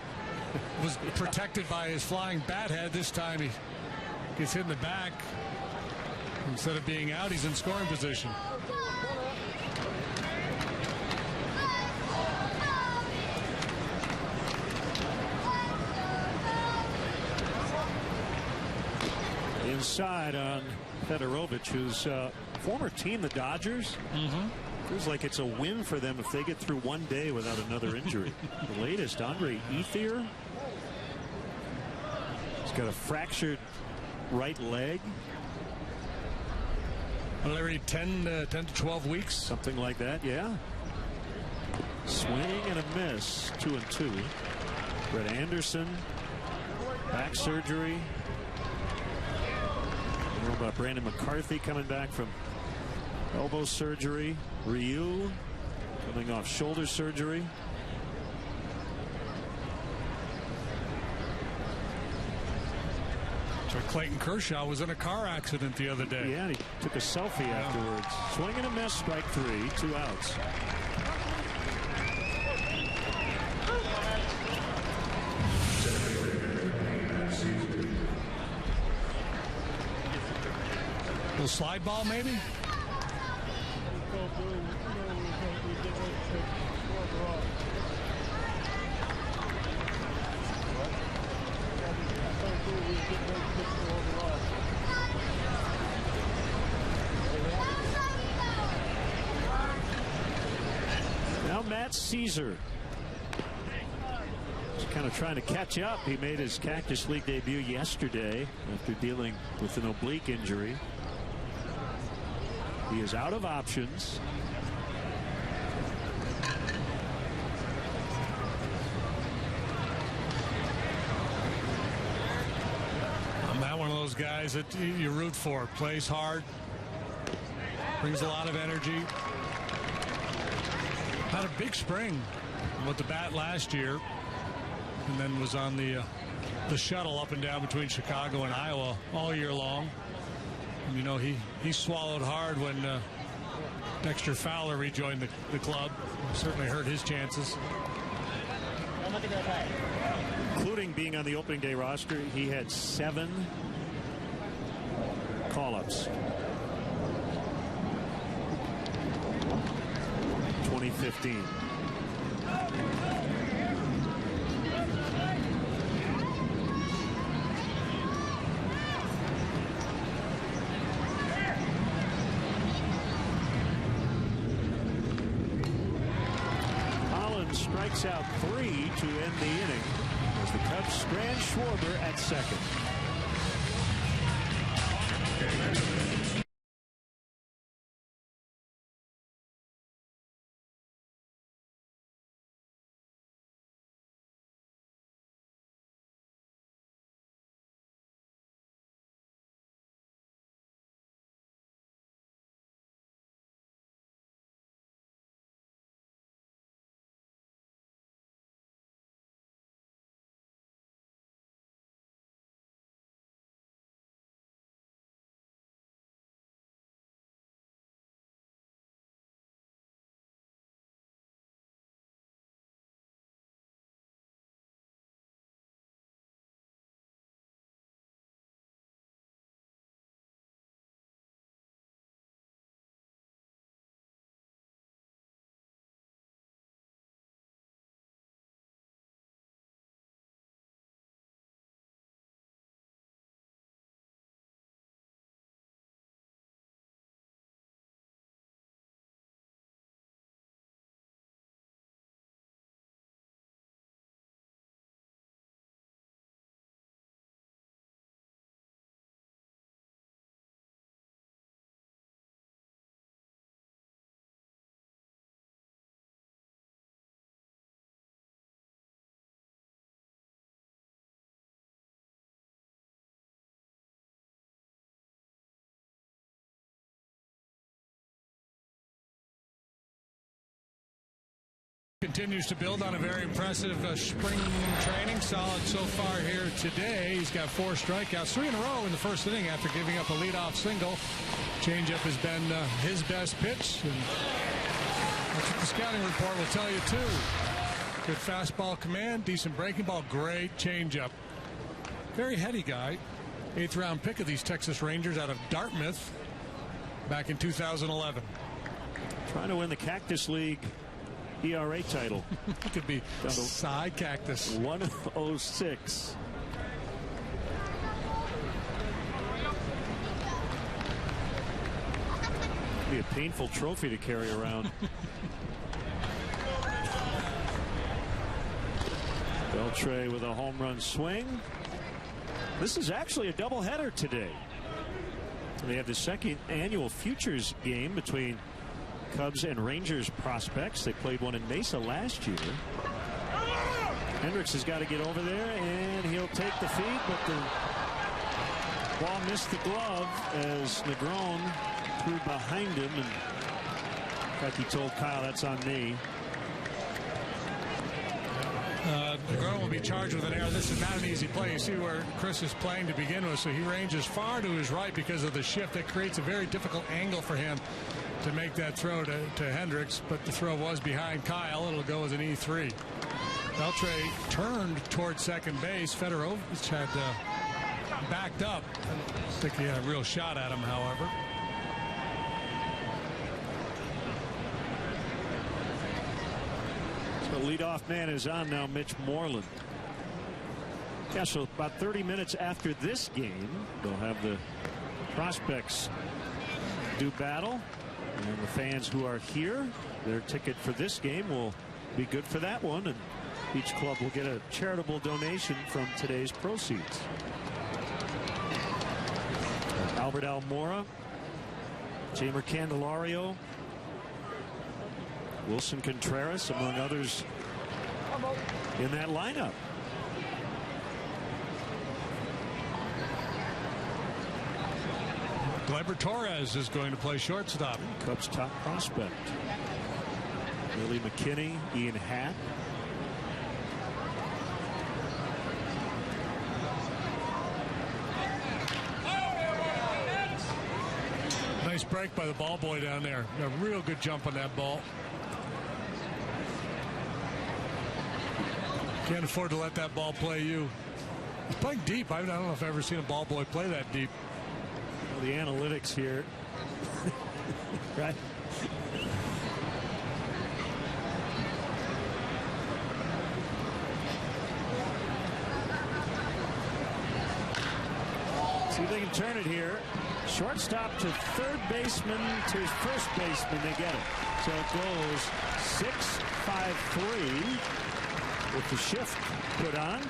was protected by his flying bat head. This time he gets hit in the back. Instead of being out, he's in scoring position.
Inside on Fedorovich, whose former team, the Dodgers. Feels like it's a win for them if they get through one day without another injury. The latest, Andre Ethier. He's got a fractured right leg.
Larry, 10 to 12 weeks.
Something like that, yeah. Swing and a miss, 2-2. Brett Anderson, back surgery. I don't know about Brandon McCarthy coming back from elbow surgery. Ryu coming off shoulder surgery.
So Clayton Kershaw was in a car accident the other day.
Yeah, and he took a selfie afterwards. Swing and a miss, strike 3, 2 outs.
Little slide ball, maybe?
Now Matt Caesar is kind of trying to catch up. He made his Cactus League debut yesterday after dealing with an oblique injury. He is out of options.
I'm not one of those guys that you root for. Plays hard, brings a lot of energy. Had a big spring with the bat last year, and then was on the shuttle up and down between Chicago and Iowa all year long. And, you know, he swallowed hard when Dexter Fowler rejoined the club. Certainly hurt his chances.
Including being on the opening day roster, he had 7 call-ups. 2015. strikes out 3 to end the inning as the Cubs strand Schwarber at second.
Continues to build on a very impressive spring training. Solid so far here today. He's got 4 strikeouts, 3 in a row in the first inning after giving up a leadoff single. Changeup has been his best pitch, and that's what the scouting report will tell you too. Good fastball command, decent breaking ball, great changeup. Very heady guy. 8th round pick of these Texas Rangers out of Dartmouth back in 2011.
Trying to win the Cactus League ERA title.
It could be Cy Cactus.
106. Be a painful trophy to carry around. Beltre with a home run swing. This is actually a doubleheader today. They have the second annual Futures game between Cubs and Rangers prospects. They played one in Mesa last year. Hendricks has got to get over there, and he'll take the feed, but the ball missed the glove as Negron threw behind him, and in fact he told Kyle, that's on me.
Negron will be charged with an error. This is not an easy play. You see where Chris is playing to begin with, so he ranges far to his right because of the shift. That creates a very difficult angle for him to make that throw to Hendricks, but the throw was behind Kyle. It'll go as an E3. Beltre turned toward second base. Fedorovich had backed up. I don't think he had a real shot at him, however.
The leadoff man is on now, Mitch Moreland. Yeah, so about 30 minutes after this game, they'll have the prospects do battle. And the fans who are here, their ticket for this game will be good for that one. And each club will get a charitable donation from today's proceeds. Albert Almora, Jamer Candelario, Wilson Contreras, among others in that lineup.
Gleyber Torres is going to play shortstop.
Cubs' top prospect. Willie McKinney, Ian Happ.
Nice break by the ball boy down there. A real good jump on that ball. Can't afford to let that ball play you. He's playing deep. I don't know if I've ever seen a ball boy play that deep.
Well, the analytics here. Right. See if they can turn it here. Shortstop to third baseman to first baseman. They get it. So it goes 6-5-3 with the shift put on.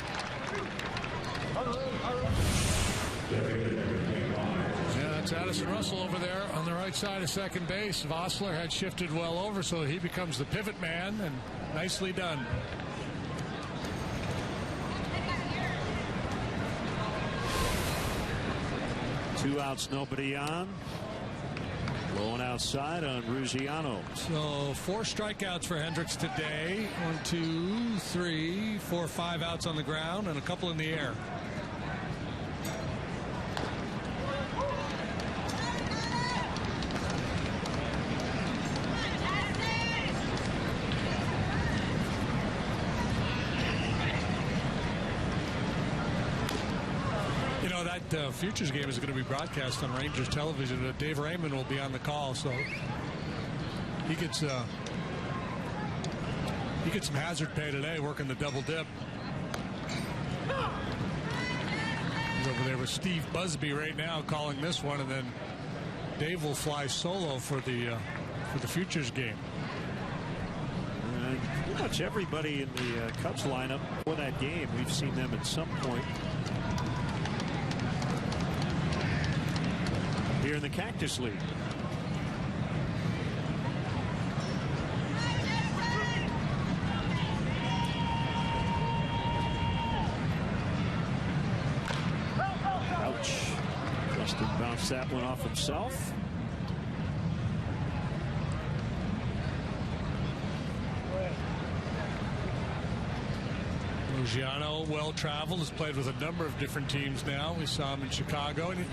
Yeah, that's Addison Russell over there on the right side of second base. Vossler had shifted well over, so he becomes the pivot man, and nicely done.
Two outs, nobody on. Blowing outside on Ruggiano.
So 4 strikeouts for Hendricks today. 1, 2, 3, 4, 5 outs on the ground and a couple in the air. That Futures game is going to be broadcast on Rangers television. Dave Raymond will be on the call, so he gets some hazard pay today working the double dip. He's over there with Steve Busby right now calling this one, and then Dave will fly solo for the Futures game.
Pretty much everybody in the Cubs lineup for that game, we've seen them at some point here in the Cactus League. Ouch. Justin bounced that one off himself.
Ruggiano, well traveled, has played with a number of different teams now. We saw him in Chicago, and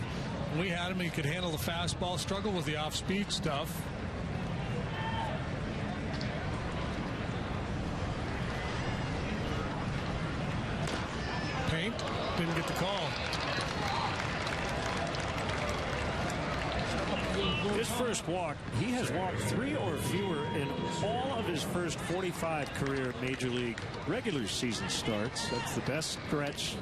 we had him. He could handle the fastball, struggle with the off-speed stuff. Paint didn't get the call.
His first walk, he has walked 3 or fewer in all of his first 45 career Major League regular season starts. That's the best stretch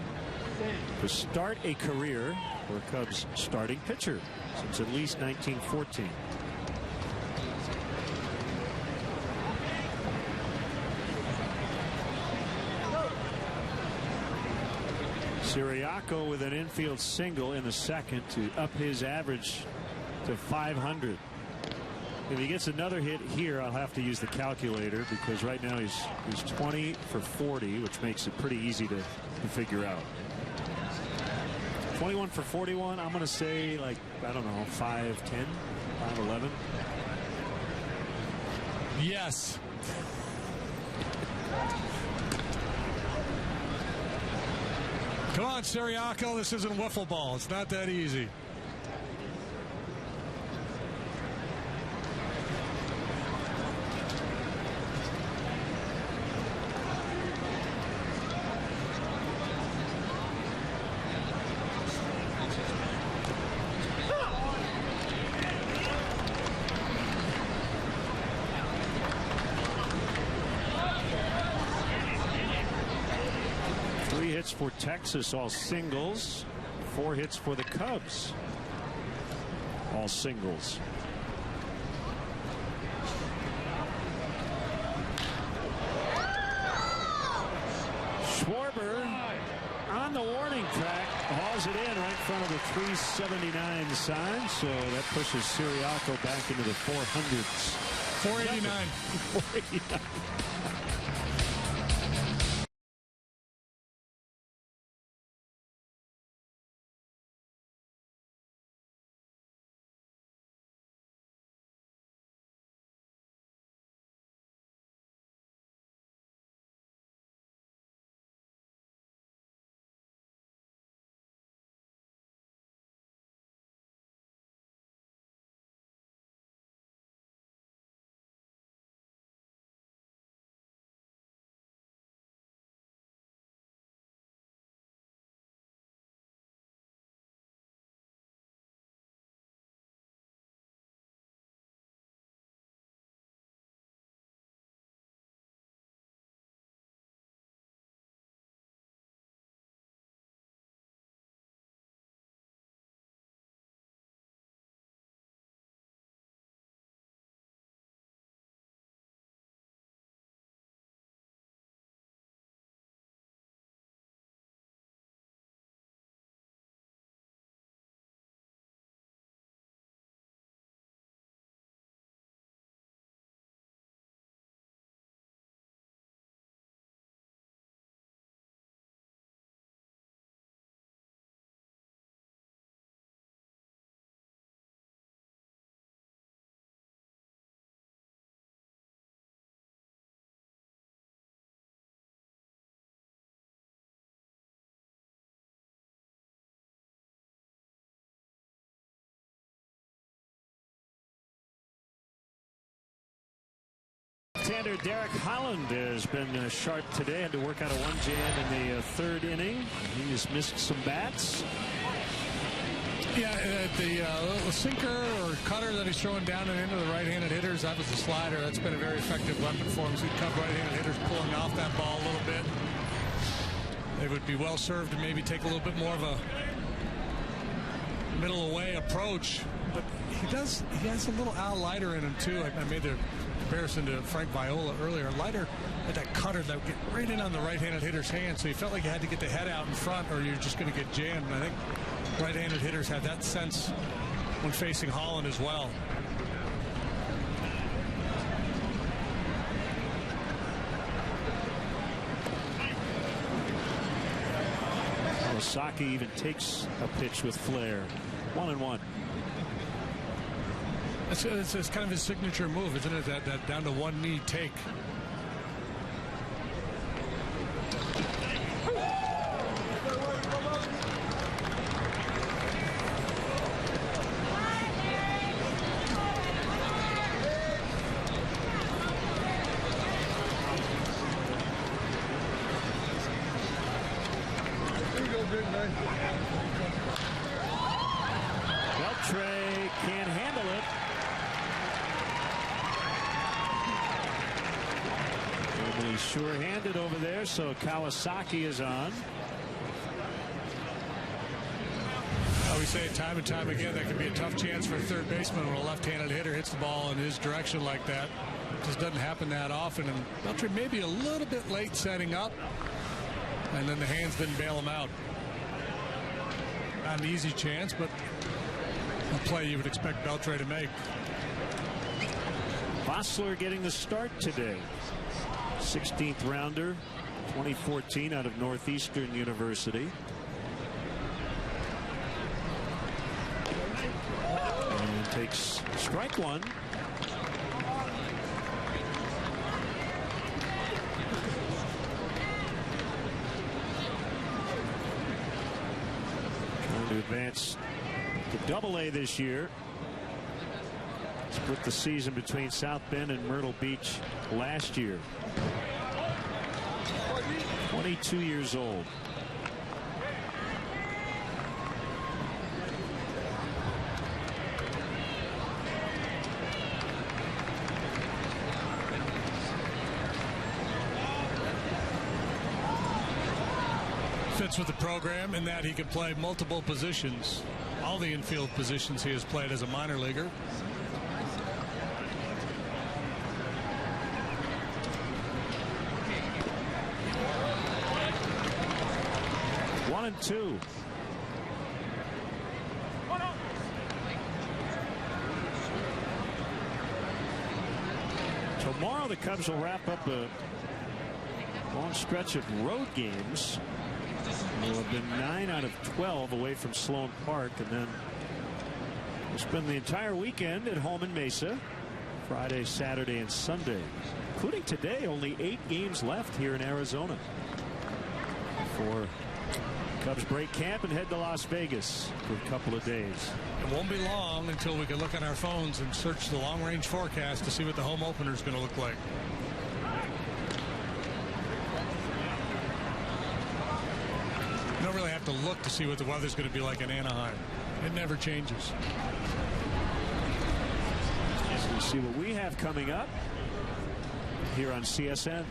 to start a career for a Cubs starting pitcher since at least 1914. Siriaco with an infield single in the second to up his average to 500. If he gets another hit here, I'll have to use the calculator, because right now he's 20 for 40, which makes it pretty easy to figure out. 21 for 41. I'm going to say, like, I don't know, 5'10", 5'11".
Yes. Come on, Siriaco. This isn't wiffle ball. It's not that easy.
For Texas, all singles. 4 hits for the Cubs, all singles. Schwarber on the warning track, hauls it in right in front of the 379 sign, so that pushes Siriaco back into the 400s.
489.
489. Right-hander Derek Holland has been sharp today. Had to work out a 1 jam in the 3rd inning. He just missed some bats.
Yeah, the little sinker or cutter that he's throwing down and into the right-handed hitters, that was the slider. That's been a very effective weapon for him. So he cut right-handed hitters pulling off that ball a little bit. They would be well served to maybe take a little bit more of a middle away approach. But he has a little Al Leiter in him too. I made the comparison to Frank Viola earlier. Leiter had that cutter that would get right in on the right-handed hitter's hand, so he felt like he had to get the head out in front or you're just going to get jammed. And I think right-handed hitters have that sense when facing Holland as well.
Kawasaki even takes a pitch with flair. 1-1.
It's kind of his signature move, isn't it? That down to one knee take.
Beltre can't handle it. And he's sure-handed over there, so Kawasaki is on.
We say it time and time again, that can be a tough chance for a third baseman when a left-handed hitter hits the ball in his direction like that. It just doesn't happen that often, and Beltre may be a little bit late setting up, and then the hands didn't bail him out. Not an easy chance, but a play you would expect Beltre to make.
Vosler getting the start today. 16th rounder, 2014 out of Northeastern University. And takes strike one. Trying to advance to Double-A this year. Split the season between South Bend and Myrtle Beach last year. 22 years old.
Fits with the program in that he can play multiple positions. All the infield positions he has played as a minor leaguer.
One and two. Tomorrow the Cubs will wrap up a long stretch of road games. Will have been 9 out of 12 away from Sloan Park, and then we'll spend the entire weekend at home in Mesa. Friday, Saturday, and Sunday, including today. Only 8 games left here in Arizona before Cubs break camp and head to Las Vegas for a couple of days.
It won't be long until we can look on our phones and search the long-range forecast to see what the home opener is going to look like. You don't really have to look to see what the weather's going to be like in Anaheim. It never changes.
So we'll see what we have coming up here on CSN.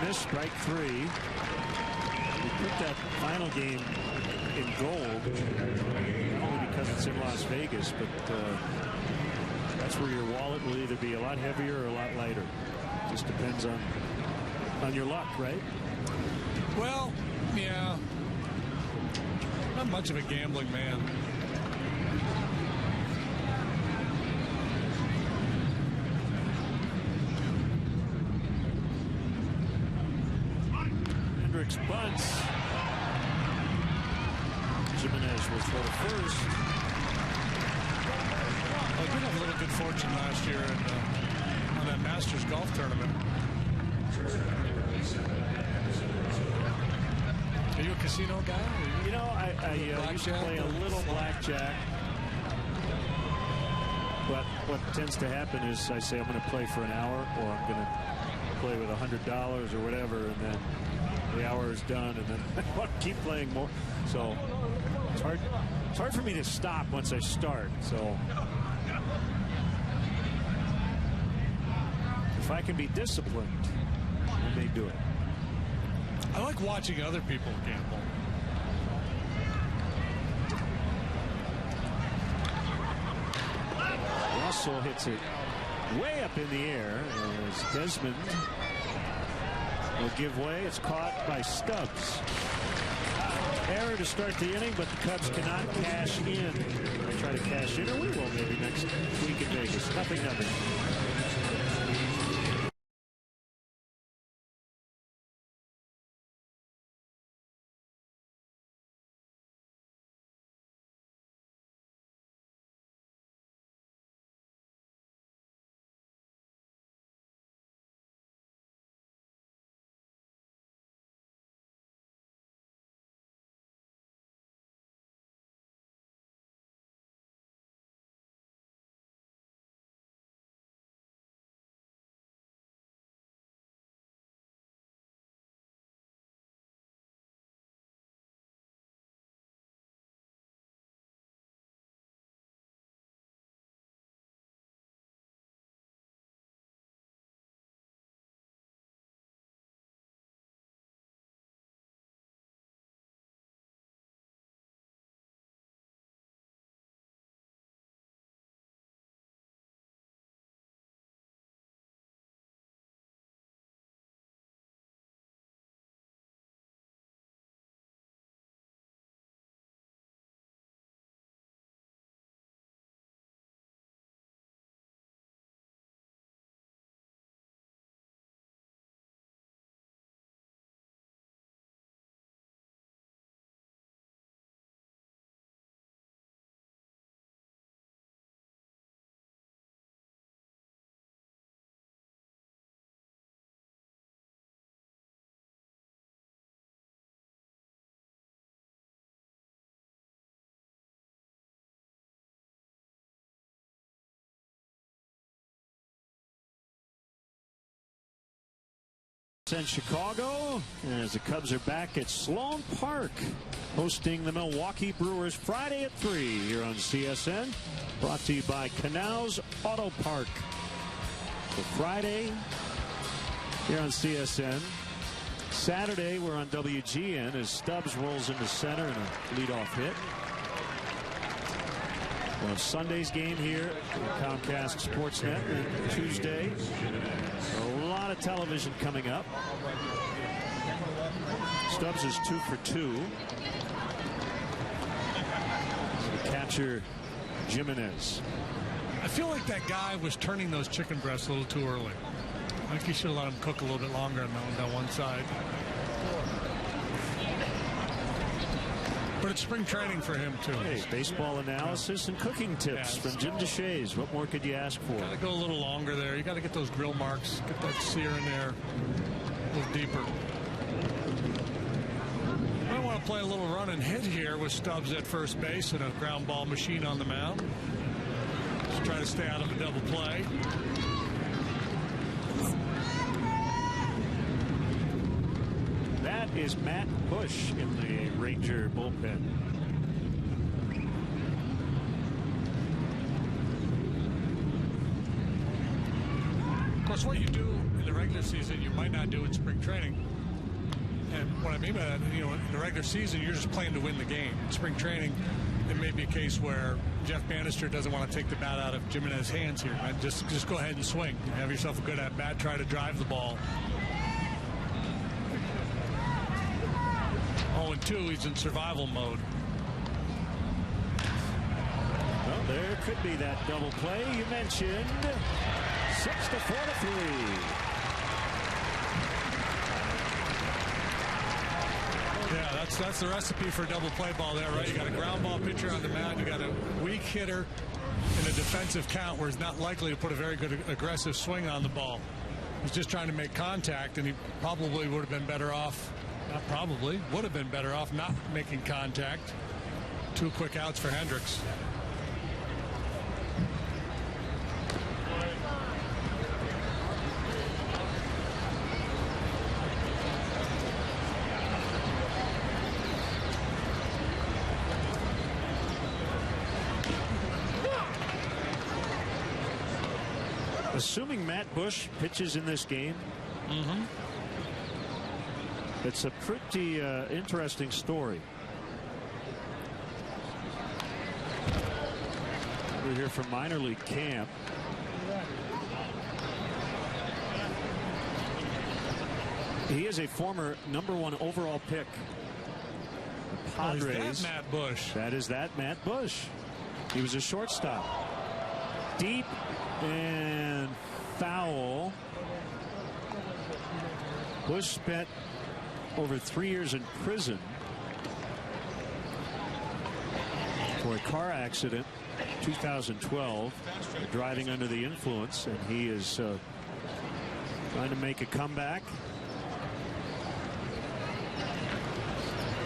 Miss, strike 3. We put that final game in gold only because it's in Las Vegas, but that's where your wallet will either be a lot heavier or a lot lighter. Just depends on your luck, right?
Well, yeah. Not much of a gambling man.
Bunts. Jimenez will throw first.
Well, did have a little good fortune last year on that Masters golf tournament. Are you a casino guy?
You know, I used to play a little blackjack. But what tends to happen is I say I'm going to play for an hour, or I'm going to play with $100 or whatever, and then the hour is done, and then I want to keep playing more. So it's hard for me to stop once I start. So if I can be disciplined, I may do it.
I like watching other people gamble.
Russell hits it way up in the air as Desmond will give way. It's caught by Stubbs. Error to start the inning, but the Cubs cannot cash in. They try to cash in, or we will maybe next week in Vegas. 0-0. In Chicago, as the Cubs are back at Sloan Park, hosting the Milwaukee Brewers Friday at 3 here on CSN. Brought to you by Canals Auto Park. So Friday here on CSN. Saturday we're on WGN as Stubbs rolls into center and a leadoff hit. We'll have Sunday's game here on Comcast Sportsnet, and Tuesday. A lot of television coming up. Stubbs is 2 for 2. Catcher Jimenez.
I feel like that guy was turning those chicken breasts a little too early. I think he should have let him cook a little bit longer on that one side. But it's spring training for him, too.
Hey, baseball analysis and cooking tips from Jim DeShays. What more could you ask for?
Got to go a little longer there. You got to get those grill marks, get that sear in there a little deeper. I want to play a little run and hit here with Stubbs at first base and a ground ball machine on the mound. Just try to stay out of a double play.
That is Matt Bush in the Ranger bullpen.
Of course, what you do in the regular season, you might not do in spring training. And what I mean by that, in the regular season, you're just playing to win the game. In spring training, it may be a case where Jeff Bannister doesn't want to take the bat out of Jimenez's hands here. Right? Just go ahead and swing. Have yourself a good at-bat. Try to drive the ball. 0-2, he's in survival mode.
Well, there could be that double play you mentioned. 6-4-3.
Yeah, that's the recipe for a double play ball there, right? You got a ground ball pitcher on the mound. You got a weak hitter in a defensive count where he's not likely to put a very good aggressive swing on the ball. He's just trying to make contact, and he probably would have been better off Probably would have been better off not making contact. 2 quick outs for Hendricks.
Assuming Matt Bush pitches in this game, it's a pretty interesting story. We're here from minor league camp. He is a former #1 overall pick. The Padres.
Is that Matt Bush?
That is that Matt Bush. He was a shortstop. Deep and foul. Bush spent over 3 years in prison for a car accident, 2012, driving under the influence, and he is trying to make a comeback.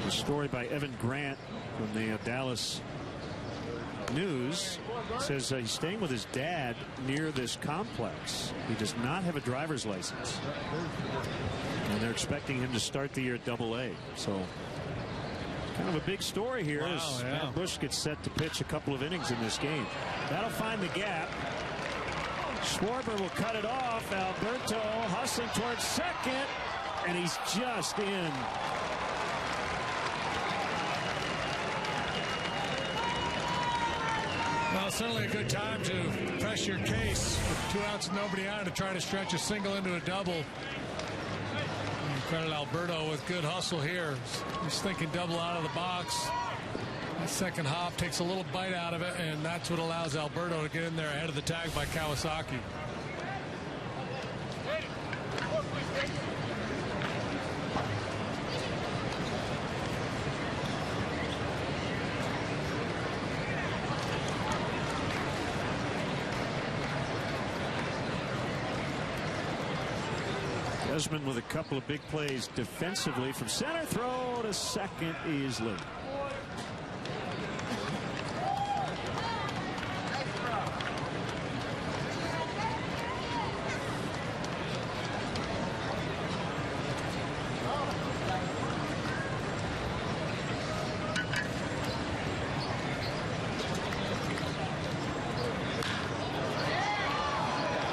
A story by Evan Grant from the Dallas News says he's staying with his dad near this complex. He does not have a driver's license, and they're expecting him to start the year at AA. So kind of a big story here.
Wow,
as
yeah.
Matt Bush gets set to pitch a couple of innings in this game. That'll find the gap. Schwarber will cut it off. Alberto hustling towards second, and he's just in.
Well, certainly a good time to press your case with 2 outs and nobody out to try to stretch a single into a double. And credit Alberto with good hustle here. He's thinking double out of the box. That second hop takes a little bite out of it, and that's what allows Alberto to get in there ahead of the tag by Kawasaki.
Desmond with a couple of big plays defensively from center. Throw to second easily.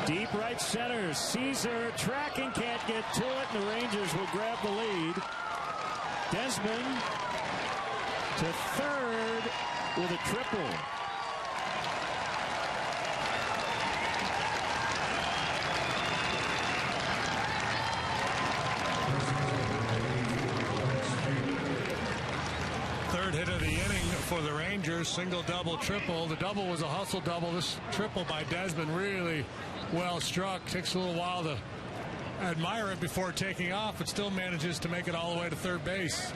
Deep right center. Caesar tracking, can't get to it, and the Rangers will grab the lead. Desmond to third with a triple.
Third hit of the inning for the Rangers. Single, double, triple. The double was a hustle double. This triple by Desmond really well struck. Takes a little while to admire it before taking off, but still manages to make it all the way to third base.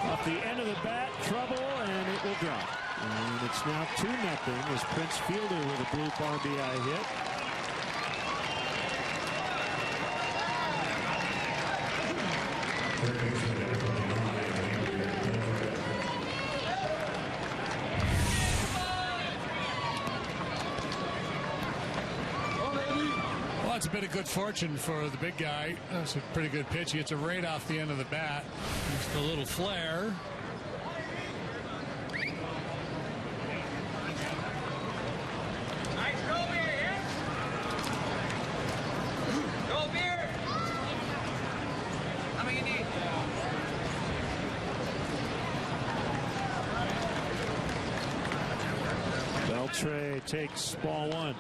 Off the end of the bat, trouble, and it will drop. And it's now 2-0 as Prince Fielder with a bloop RBI hit.
Well, it's a bit of good fortune for the big guy. That's a pretty good pitch. He hits it right off the end of the bat. Just a little flare.
Beltre takes ball one.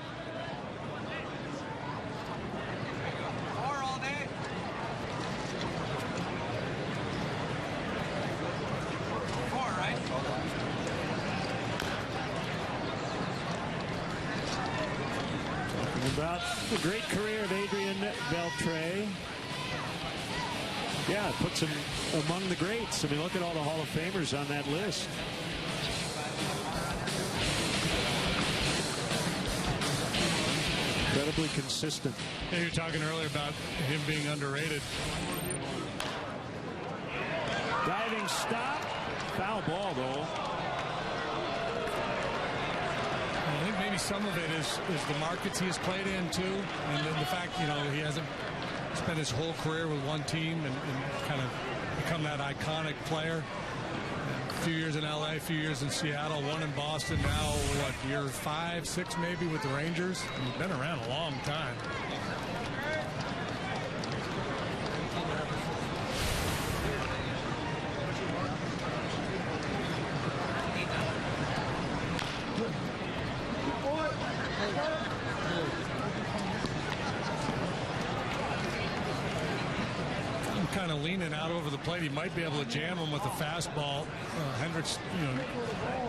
About the great career of Adrian Beltre. Yeah, it puts him among the greats. I mean, look at all the Hall of Famers on that list. Incredibly consistent.
Yeah, you were talking earlier about him being underrated.
Diving stop. Foul ball, though.
I think maybe some of it is the markets he has played in, too. And then the fact, you know, he hasn't spent his whole career with one team and kind of become that iconic player. A few years in LA, a few years in Seattle, one in Boston, now, what, year 5, 6 maybe with the Rangers? He's been around a long time. Kind of leaning out over the plate. He might be able to jam him with a fastball. Hendricks, you know,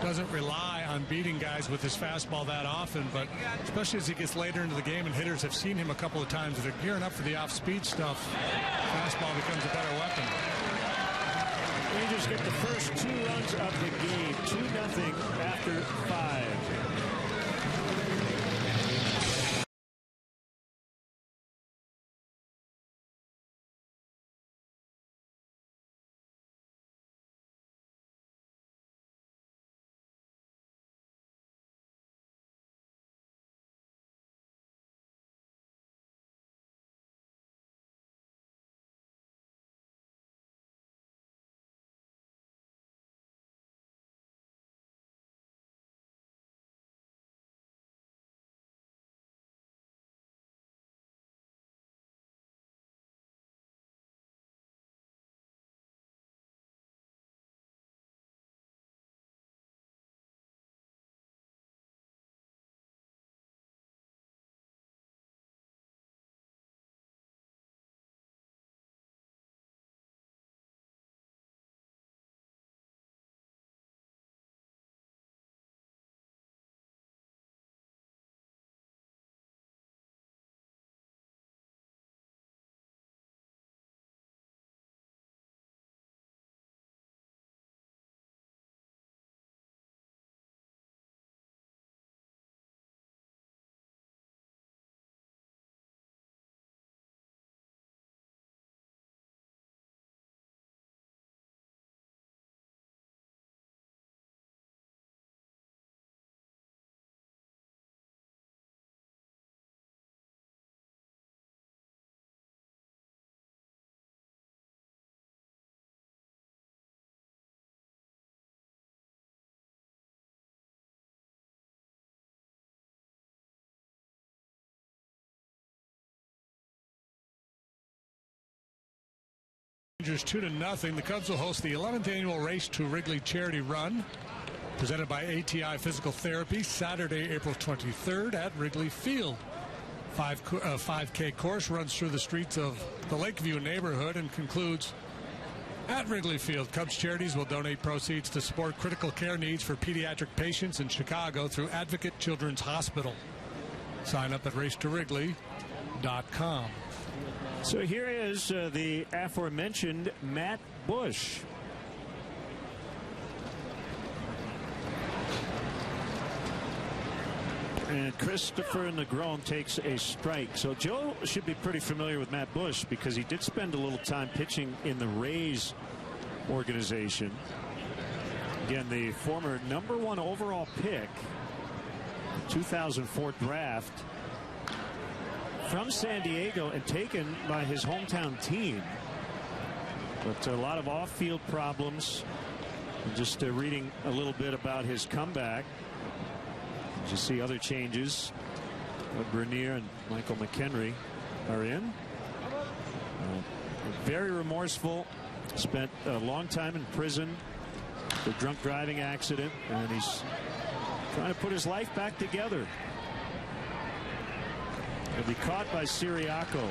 doesn't rely on beating guys with his fastball that often, but especially as he gets later into the game and hitters have seen him a couple of times, they're gearing up for the off-speed stuff. Fastball becomes a better weapon.
Rangers get the first 2 runs of the game, 2-0 after 5.
Rangers 2-0. The Cubs will host the 11th annual Race to Wrigley charity run presented by ATI Physical Therapy Saturday, April 23rd at Wrigley Field. 5K course runs through the streets of the Lakeview neighborhood and concludes at Wrigley Field. Cubs Charities will donate proceeds to support critical care needs for pediatric patients in Chicago through Advocate Children's Hospital. Sign up at racetowrigley.com.
So here is the aforementioned Matt Bush. And Christopher Negron takes a strike. So Joe should be pretty familiar with Matt Bush because he did spend a little time pitching in the Rays organization. Again, the former #1 overall pick, 2004 draft, from San Diego and taken by his hometown team. But a lot of off-field problems. Just reading a little bit about his comeback. As you see, other changes. Bernier and Michael McHenry are in. Very remorseful. Spent a long time in prison for a drunk driving accident, and he's trying to put his life back together. He'll be caught by Siriaco.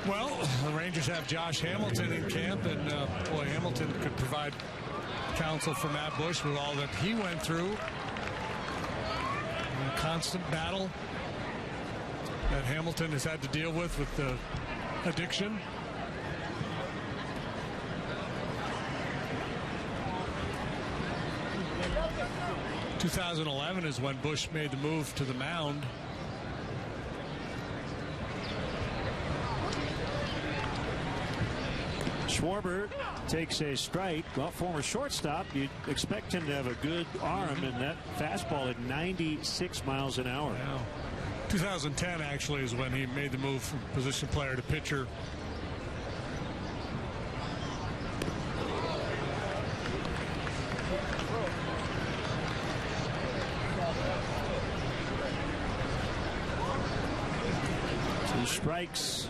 Well, the Rangers have Josh Hamilton in camp, and boy, Hamilton could provide counsel for Matt Bush with all that he went through. A constant battle that Hamilton has had to deal with the addiction. In 2011 is when Bush made the move to the mound.
Schwarber takes a strike. Well, former shortstop, you'd expect him to have a good arm, and that fastball at 96 miles an hour.
Wow. 2010 actually is when he made the move from position player to pitcher.
Two strikes.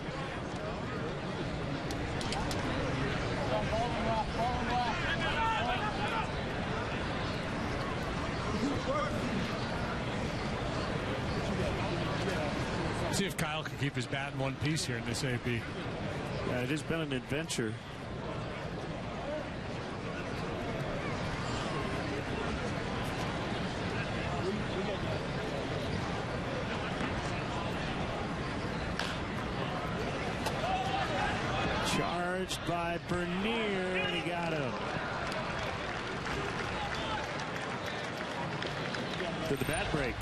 See if Kyle can keep his bat in one piece here in this AP.
Yeah, it has been an adventure. Charged by Bernier, and he got him. Did the bat break?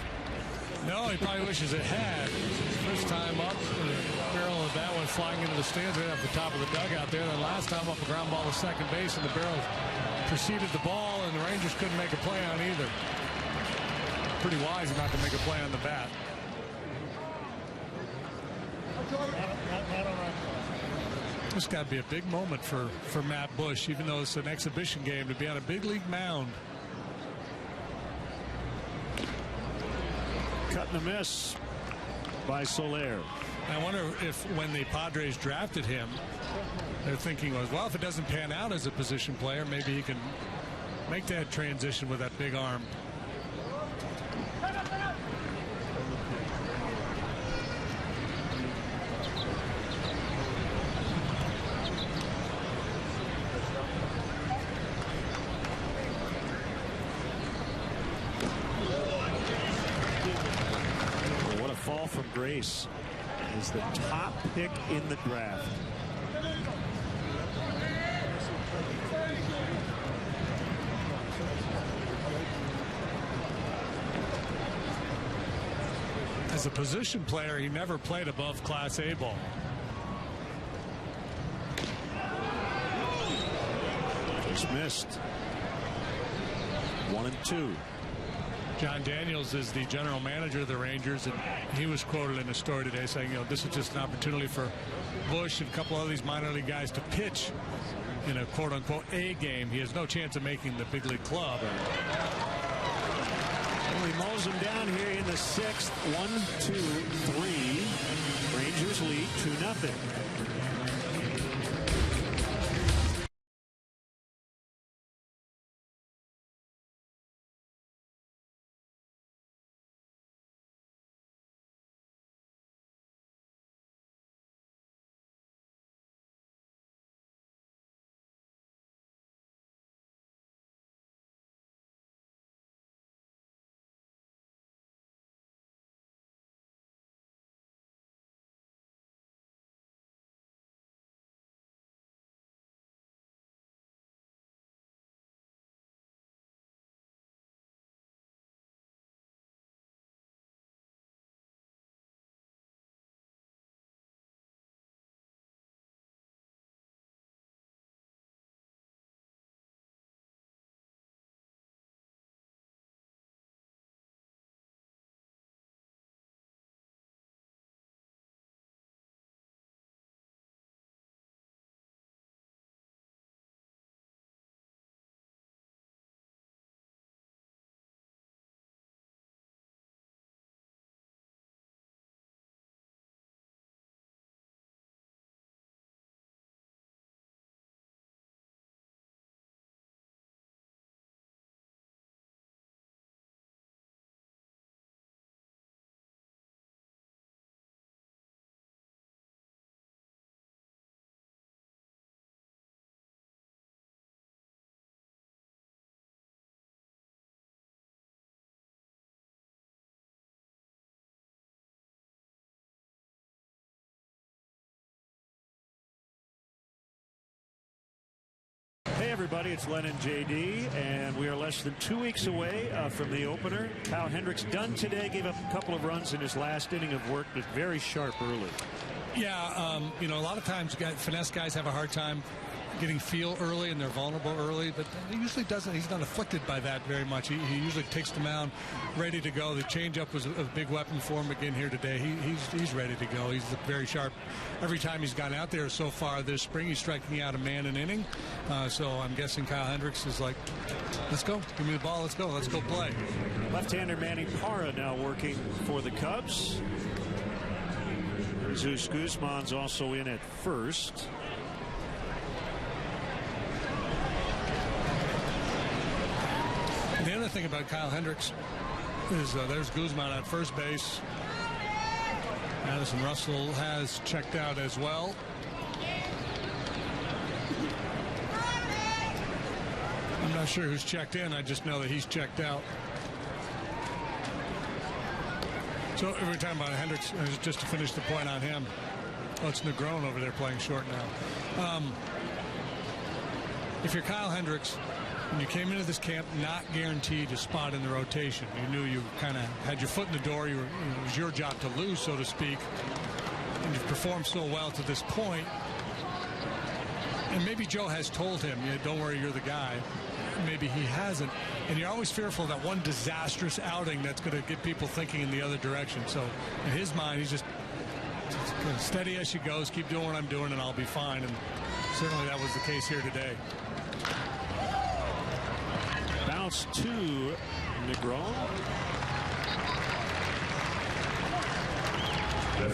No, he probably wishes it had. First time up, the barrel of that one flying into the stands right off the top of the dugout there. Then last time up, a ground ball to second base, and the barrel preceded the ball, and the Rangers couldn't make a play on either. Pretty wise not to make a play on the bat. This got to be a big moment for Matt Bush, even though it's an exhibition game, to be on a big league mound.
Cut and a miss by Soler.
I wonder if when the Padres drafted him, their thinking was, well, if it doesn't pan out as a position player, maybe he can make that transition with that big arm.
Fall from grace is the top pick in the draft.
As a position player, he never played above Class A ball.
Dismissed. 1-2.
John Daniels is the general manager of the Rangers, and he was quoted in a story today saying, this is just an opportunity for Bush and a couple of these minor league guys to pitch in a quote-unquote A game. He has no chance of making the big league club.
Well, he mows them down here in the sixth. 1-2-3. Rangers lead 2-0. everybody. It's Len and JD, and we are less than 2 weeks away from the opener. Kyle Hendricks done today, gave up a couple of runs in his last inning of work, but very sharp early.
Yeah, you know, a lot of times finesse guys have a hard time getting feel early, and they're vulnerable early, but he usually doesn't. He's not afflicted by that very much. He usually takes the mound ready to go. The changeup was a big weapon for him again here today. He's ready to go. He's very sharp. Every time he's gone out there so far this spring, he's striking out a man an inning. So I'm guessing Kyle Hendricks is like, let's go. Give me the ball. Let's go. Let's go play.
Left-hander Manny Parra now working for the Cubs. Jesus Guzman's also in at first.
The other thing about Kyle Hendricks is there's Guzman at first base. Addison Russell has checked out as well. I'm not sure who's checked in. I just know that he's checked out. So every time about Hendricks, just to finish the point on him. Oh, it's Negron over there playing short now. If you're Kyle Hendricks, when you came into this camp not guaranteed a spot in the rotation, you knew you kind of had your foot in the door. It was your job to lose, so to speak. And you've performed so well to this point. And maybe Joe has told him, yeah, don't worry, you're the guy. Maybe he hasn't. And you're always fearful of that one disastrous outing that's going to get people thinking in the other direction. So in his mind, he's just steady as she goes, keep doing what I'm doing, and I'll be fine. And certainly that was the case here today.
Bounce to Negron.
I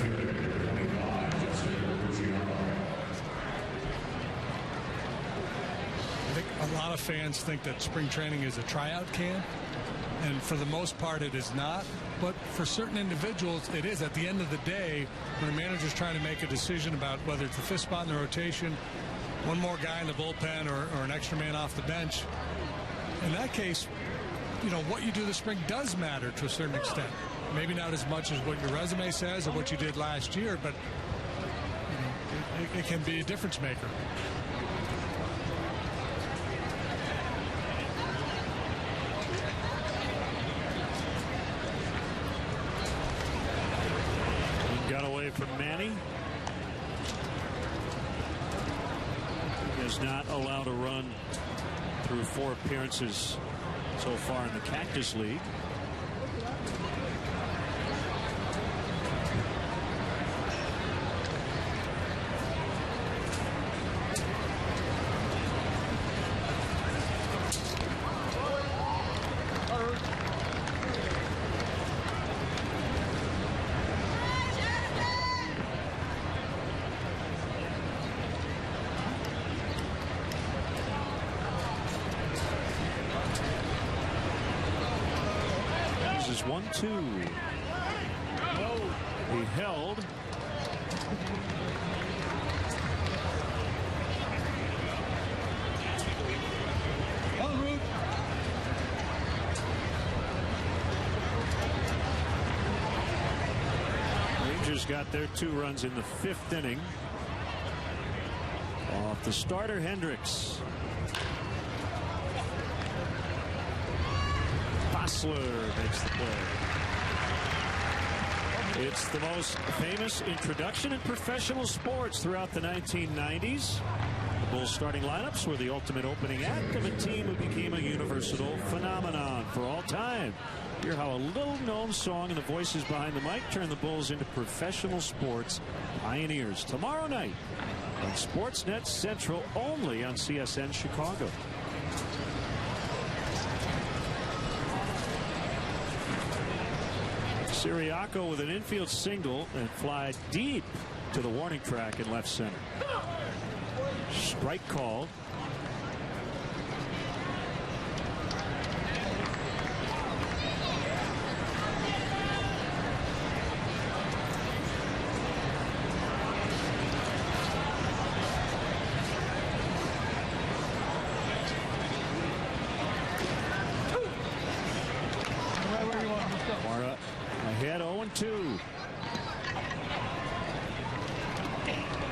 think a lot of fans think that spring training is a tryout camp, and for the most part it is not. But for certain individuals it is. At the end of the day, when a manager's trying to make a decision about whether it's a fifth spot in the rotation, one more guy in the bullpen, or an extra man off the bench, in that case, you know, what you do this spring does matter to a certain extent. Maybe not as much as what your resume says or what you did last year, but you know, it can be a difference maker.
Got away from Manny. He has not allowed a run through 4 appearances so far in the Cactus League. This is 1-2. He held. Rangers got their 2 runs in the 5th inning. Off the starter, Hendricks. Bossler makes the play. It's the most famous introduction in professional sports throughout the 1990s. The Bulls starting lineups were the ultimate opening act of a team who became a universal phenomenon for all time. Hear how a little-known song and the voices behind the mic turned the Bulls into professional sports pioneers. Tomorrow night on Sportsnet Central, only on CSN Chicago. Siriaco with an infield single and fly deep to the warning track in left center. Strike called. Ahead 0-2.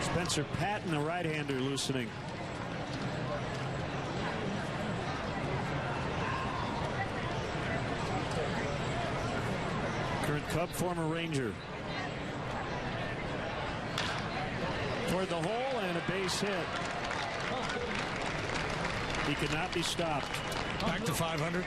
Spencer Patton, the right-hander, loosening. Cub, former Ranger. Toward the hole and a base hit. He could not be stopped.
Back to 500.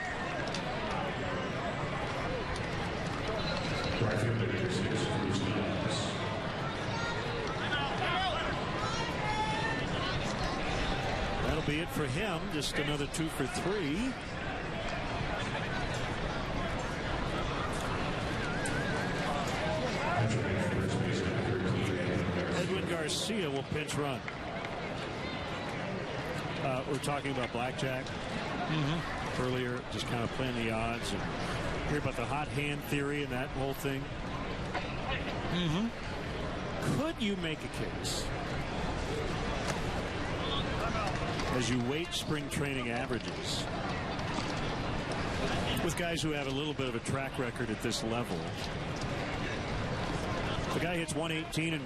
That'll be it for him. Just another 2 for 3. Edwin Garcia will pinch run. We're talking about blackjack earlier, just kind of playing the odds and hear about the hot hand theory and that whole thing. Could you make a case, as you weight spring training averages, with guys who have a little bit of a track record at this level? The guy hits 118 in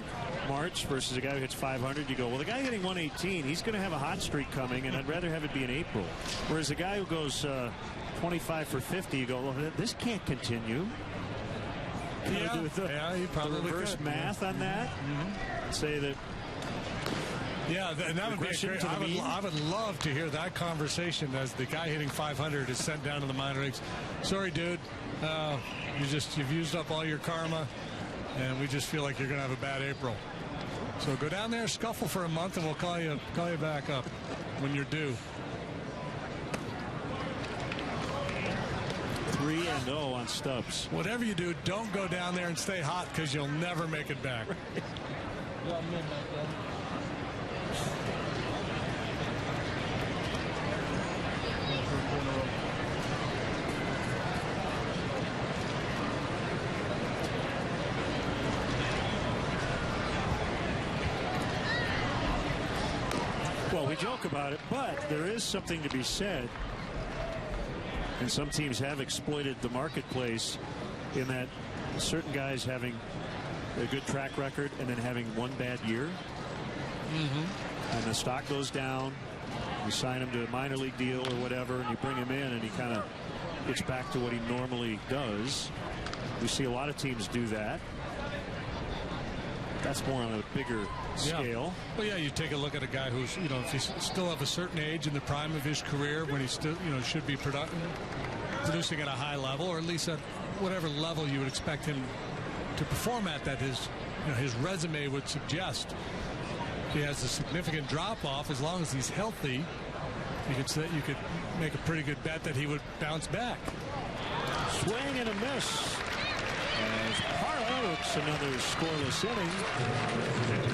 March versus a guy who hits 500. You go, well, the guy hitting 118, he's going to have a hot streak coming, and I'd rather have it be in April. Whereas the guy who goes 25 for 50, you go, well, this can't continue.
Yeah, you probably
the reverse
could.
Math on that. Say that.
Yeah, and that would be great. I would love to hear that conversation as the guy hitting 500 is sent down to the minor leagues. Sorry, dude, you've used up all your karma, and we just feel like you're going to have a bad April. So go down there, scuffle for a month, and we'll call you back up when you're due.
3-0 on Stubbs.
Whatever you do, don't go down there and stay hot, because you'll never make it back.
Well, we joke about it, but there is something to be said. And some teams have exploited the marketplace in that certain guys having a good track record and then having one bad year. And the stock goes down. You sign him to a minor league deal or whatever, and you bring him in, and he kind of gets back to what he normally does. We see a lot of teams do that. That's more on a bigger scale.
Well, yeah, you take a look at a guy who's, if he's still of a certain age in the prime of his career, when he still, should be producing at a high level, or at least at whatever level you would expect him to perform at, that his resume would suggest. If he has a significant drop off, as long as he's healthy, you could make a pretty good bet that he would bounce back.
Swing and a miss. As Parlo's another scoreless inning.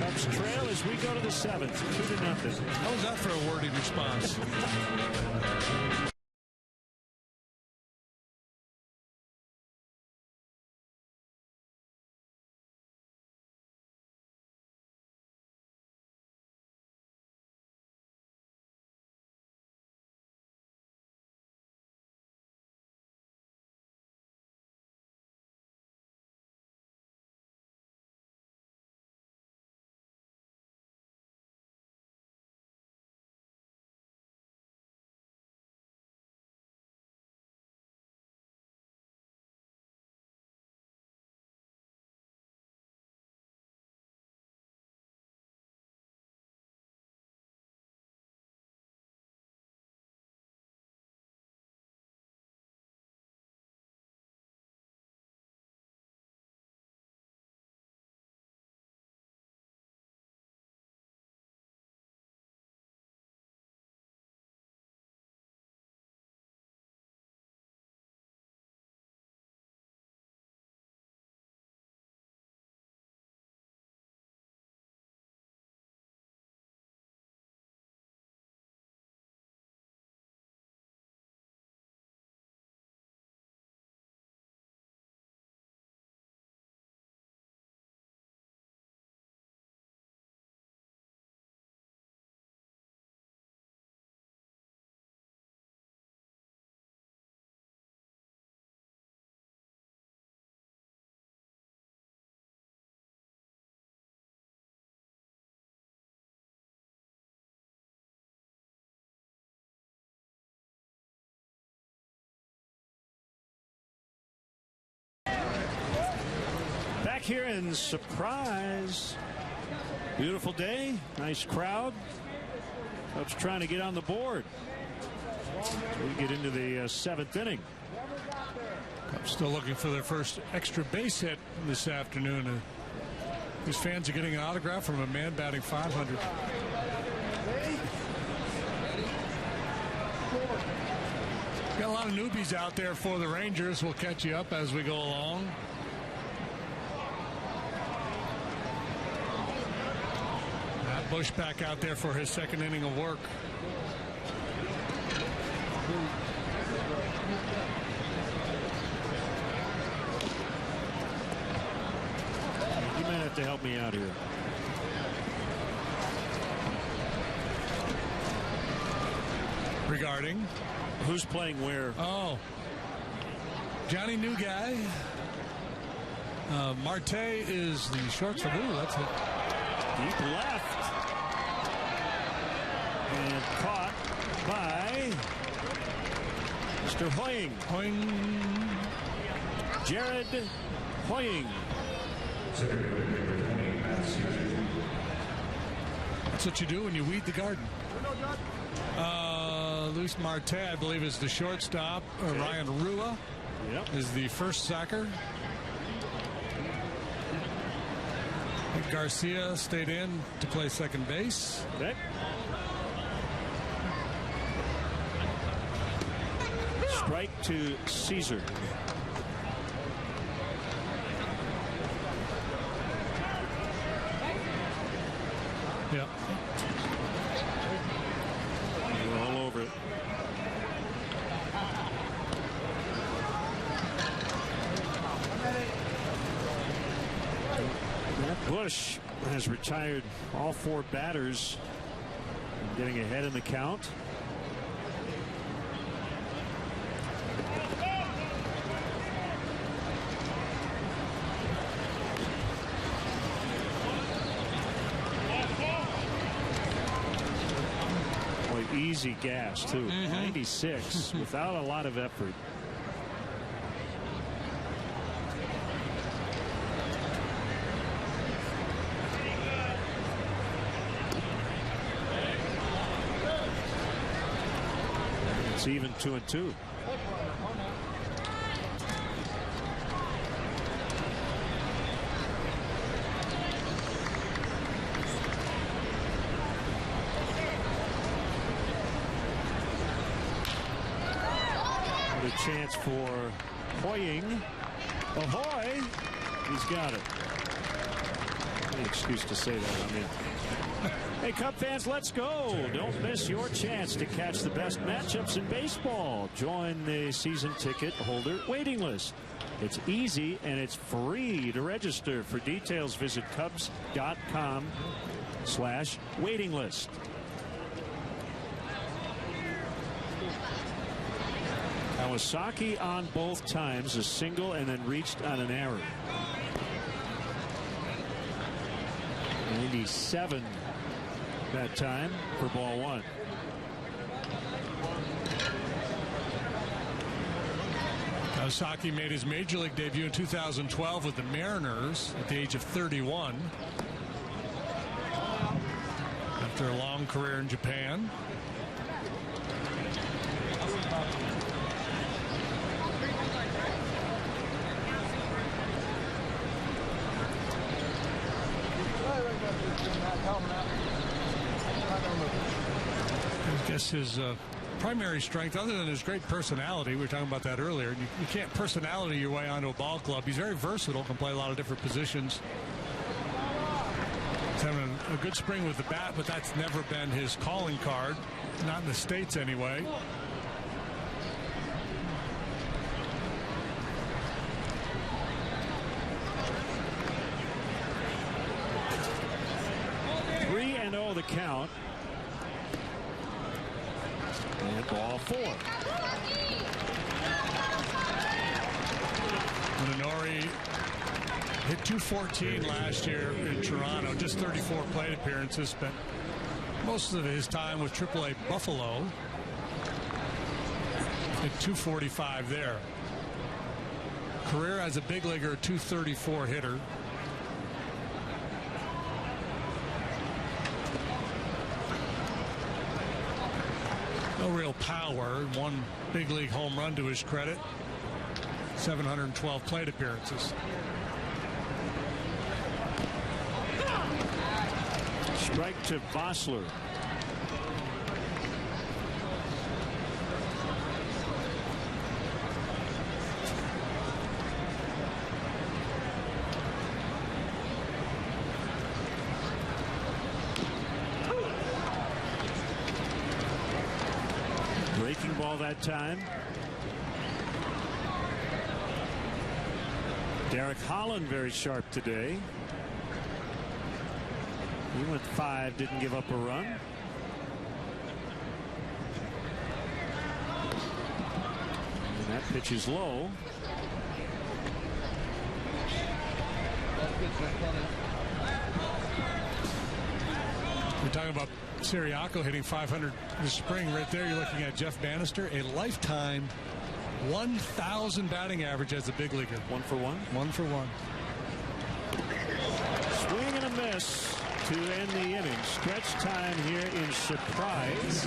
Cubs trail as we go to the 7th, 2-0.
How was that for a wordy response?
here and surprise. Beautiful day, nice crowd. Cubs trying to get on the board. We get into the 7th inning.
Cubs still looking for their first extra base hit this afternoon. These fans are getting an autograph from a man batting .500. Got a lot of newbies out there for the Rangers. We'll catch you up as we go along. Matt Bush back out there for his second inning of work.
You might have to help me out here.
Regarding?
Who's playing where?
Oh. Johnny New Guy. Marte is the shortstop. Ooh, that's it.
Deep left. And caught by Mr. Hoying. Jared Hoying.
That's what you do when you weed the garden. Luis Marte, I believe, is the shortstop.
Okay.
Ryan Rua is the first sacker. Garcia stayed in to play second base.
Okay. Strike to Caesar.
Yeah.
We're all over it. Matt Bush has retired all 4 batters, getting ahead in the count. Easy gas too. 96 without a lot of effort. It's even 2-2. Chance for Hoying. Ahoy! He's got it. Any excuse to say that, I'm in. Hey, Cub fans, let's go. Don't miss your chance to catch the best matchups in baseball. Join the season ticket holder waiting list. It's easy and it's free to register. For details, visit Cubs.com/waiting list. Kawasaki on both times, a single and then reached on an error. 97 that time for ball 1.
Kawasaki made his major league debut in 2012 with the Mariners at the age of 31. After a long career in Japan. I guess his primary strength, other than his great personality, we were talking about that earlier. You can't personality your way onto a ball club. He's very versatile, can play a lot of different positions. He's having a good spring with the bat, but that's never been his calling card, not in the States anyway.
The count. And ball 4.
Minori hit .214 last year in Toronto, just 34 plate appearances, spent most of his time with AAA Buffalo. Hit .245 there. Career as a big leaguer, .234 hitter. No real power. One big league home run to his credit. 712 plate appearances.
Strike to Vossler. Breaking ball that time. Derek Holland very sharp today. He went 5, didn't give up a run. And that pitch is low.
We're talking about Siriaco hitting 500 this spring. Right there, you're looking at Jeff Bannister, a lifetime 1,000 batting average as a big leaguer.
1 for 1?
1 for 1.
Swing and a miss to end the inning. Stretch time here in Surprise.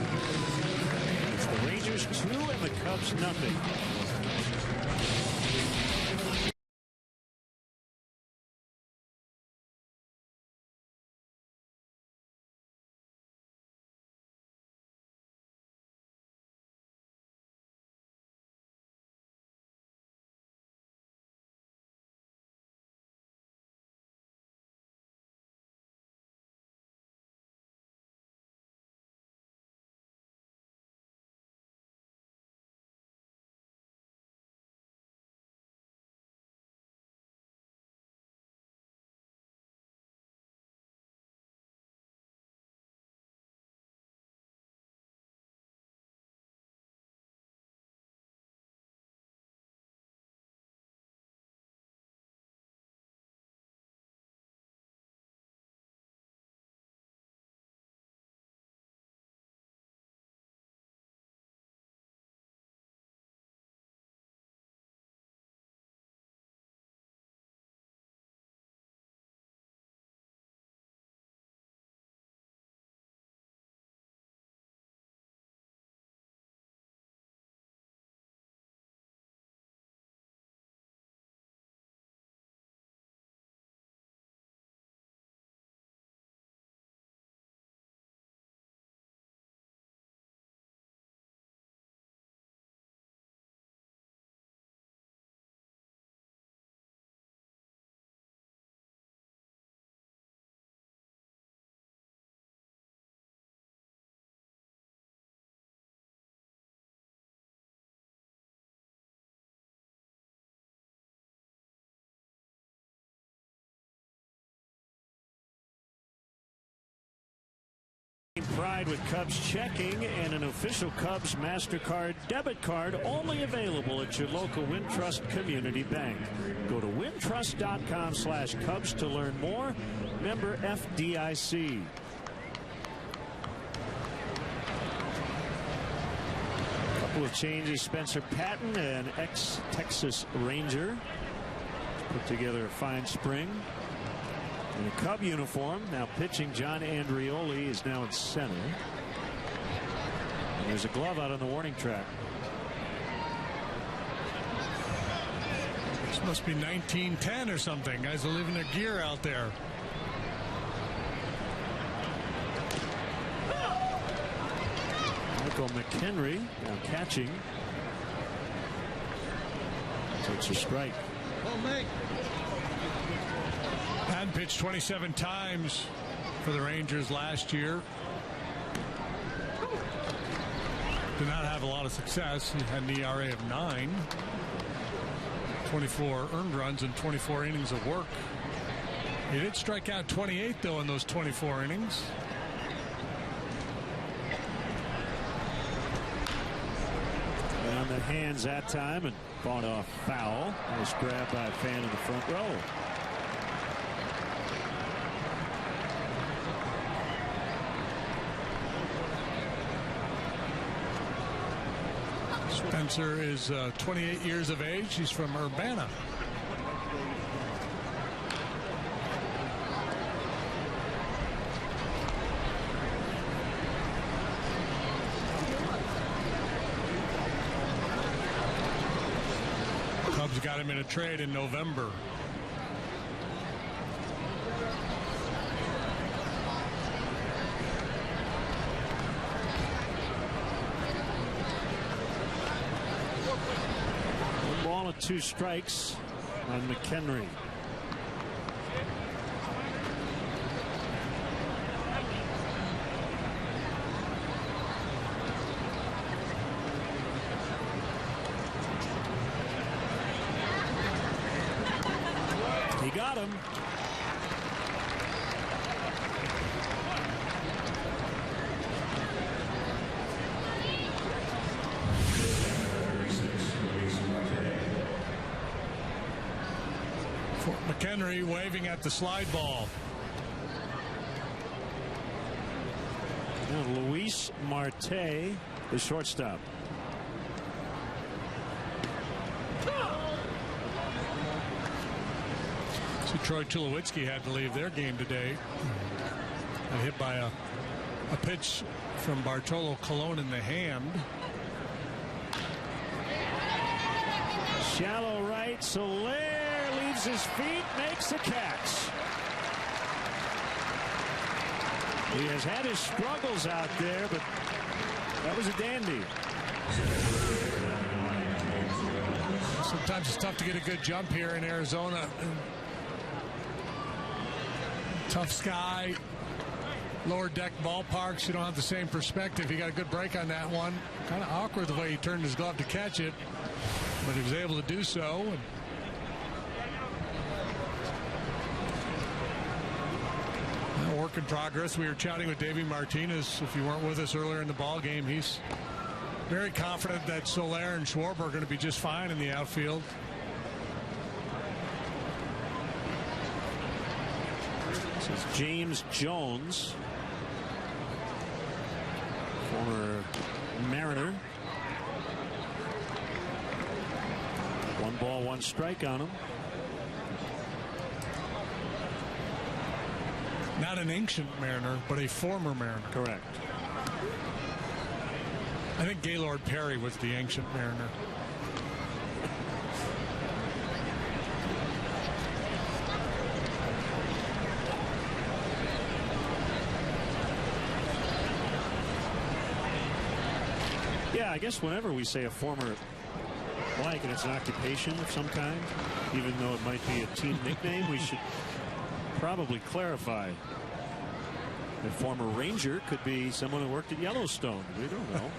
It's the Rangers 2 and the Cubs nothing. Pride with Cubs checking and an official Cubs MasterCard debit card only available at your local Wintrust Community Bank. Go to wintrust.com/Cubs to learn more. Member FDIC. Couple of changes. Spencer Patton, an ex-Texas Ranger, put together a fine spring. In a Cub uniform, now pitching, John Andrioli is now in center. And there's a glove out on the warning track.
This must be 1910 or something. Guys are leaving their gear out there.
Michael McHenry now catching. Takes a strike.
Patton pitched 27 times for the Rangers last year. Did not have a lot of success. He had an ERA of 9. 24 earned runs and 24 innings of work. He did strike out 28, though, in those 24 innings.
On the hands that time and fought off foul. Nice grab by a fan in the front row.
Spencer is 28 years of age. He's from Urbana. Cubs got him in a trade in November.
One ball and 2 strikes on McHenry. He got him.
McHenry waving at the slide ball.
Now Luis Marte, the shortstop.
So Troy Tulowitzki had to leave their game today. Hit by a pitch from Bartolo Colon in the hand.
Shallow right. Soler leaves his feet, makes the catch. He has had his struggles out there, but that was a dandy.
Sometimes it's tough to get a good jump here in Arizona. Tough sky, lower deck ballparks. You don't have the same perspective. He got a good break on that one. Kind of awkward the way he turned his glove to catch it, but he was able to do so. Work in progress. We were chatting with Davey Martinez. If you weren't with us earlier in the ball game, he's very confident that Soler and Schwarber are going to be just fine in the outfield.
This is James Jones, former Mariner. 1 ball, 1 strike on him.
Not an ancient Mariner, but a former Mariner.
Correct.
I think Gaylord Perry was the ancient Mariner.
Yeah, I guess whenever we say a former blank and it's an occupation of some kind, even though it might be a team nickname, we should probably clarify. A former Ranger could be someone who worked at Yellowstone. We don't know.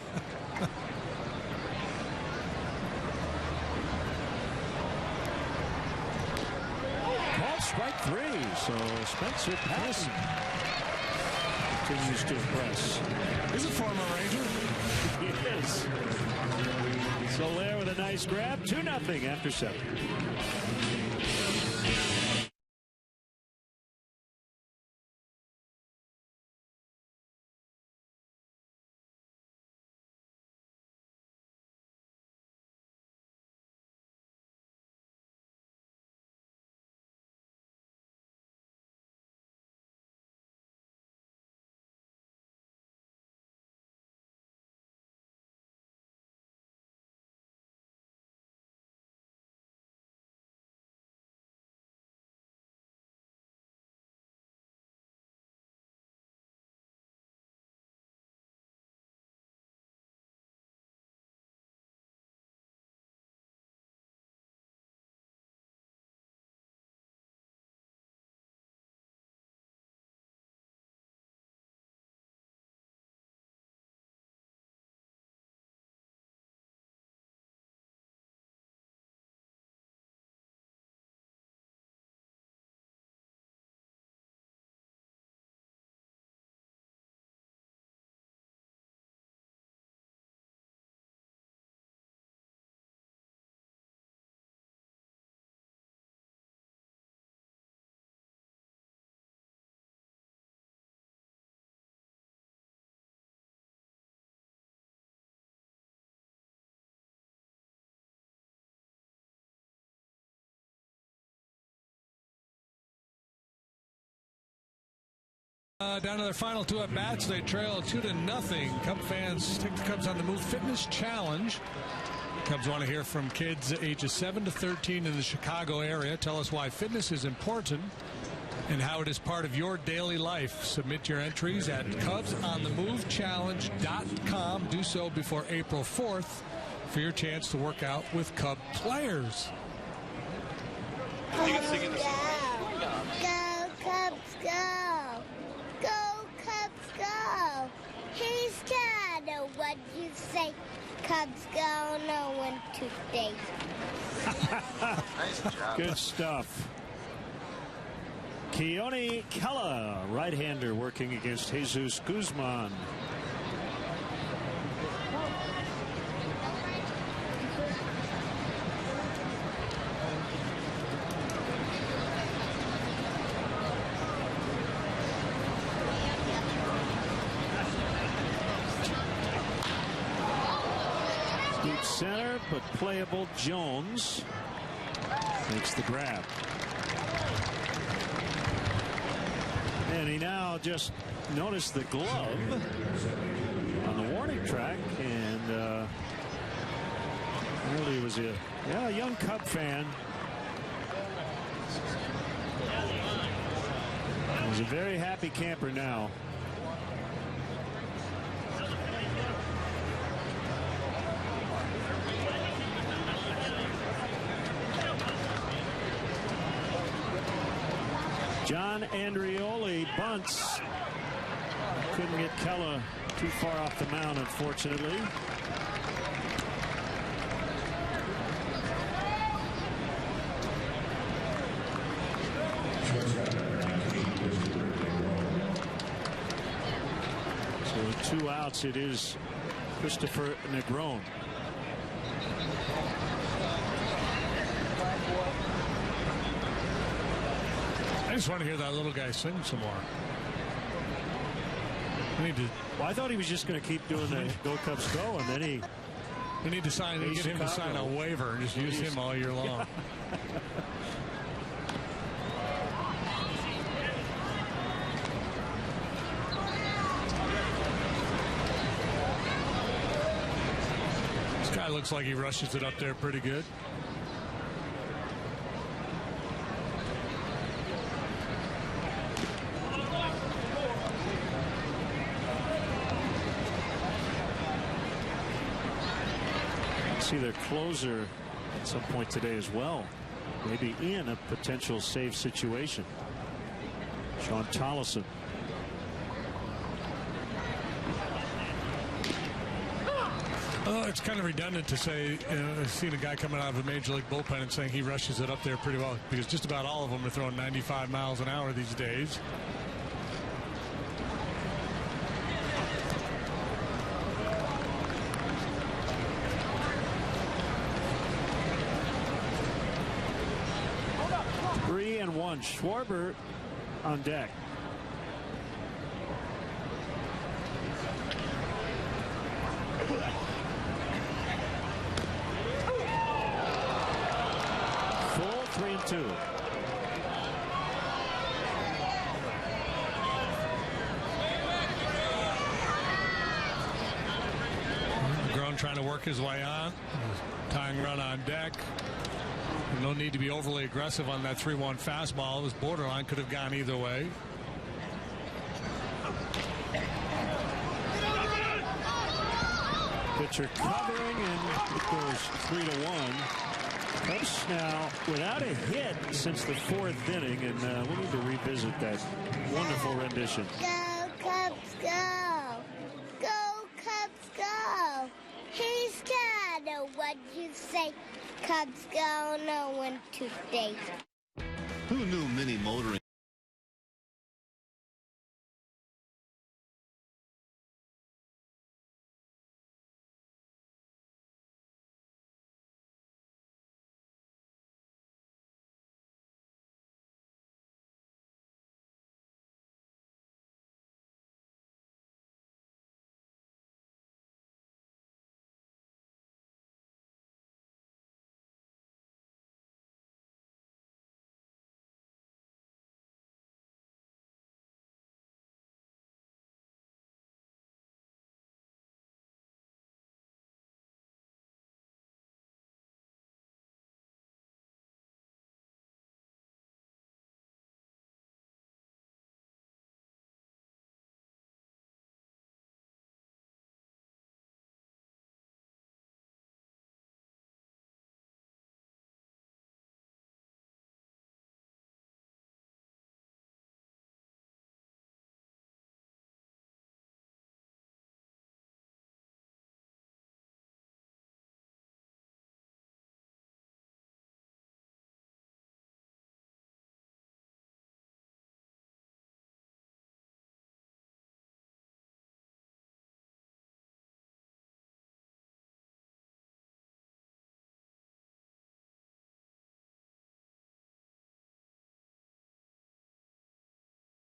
Called strike 3. So Spencer Patterson continues to impress.
He's a former Ranger.
He is. Soler with a nice grab. 2-0 after 7.
Down to their final 2 at-bats. They trail 2-0. Cub fans take the Cubs on the move. Fitness challenge. Cubs want to hear from kids ages 7 to 13 in the Chicago area. Tell us why fitness is important and how it is part of your daily life. Submit your entries at CubsOnTheMoveChallenge.com. Do so before April 4th for your chance to work out with Cub players.
Go, Cubs, go. Go, Cubs, go. He's got what you say. Cubs go, no one to stay.
Nice job.
Good stuff. Keone Kela, right-hander, working against Jesus Guzman. Deep center, but playable. Jones makes the grab. And he now just noticed the glove on the warning track, and really was a young Cub fan. He's a very happy camper now. John Andrioli bunts. Couldn't get Kela too far off the mound, unfortunately. So with 2 outs, it is Christopher Negron.
I just want to hear that little guy sing some more.
Well, I thought he was just going to keep doing the Go Cubs Go, and then
we need to get him to sign a waiver and just use him all year long. This guy looks like he rushes it up there pretty good.
See their closer at some point today as well, maybe in a potential save situation. Sean Tollison.
It's kind of redundant to say, I've seen a guy coming out of a major league bullpen and saying he rushes it up there pretty well, because just about all of them are throwing 95 miles an hour these days. Schwarber on deck. Full 3-2. Negron trying to work his way on. Tying run on deck. No need to be overly aggressive on that 3-1 fastball. It was borderline, could have gone either way.
Pitcher covering, and it goes 3-1. Cubs now without a hit since the 4th inning, and we need to revisit that wonderful rendition.
Go, Cubs, go. Go, Cubs, go. He's got what you say. Cubs go, no one to stay.
Who knew mini motoring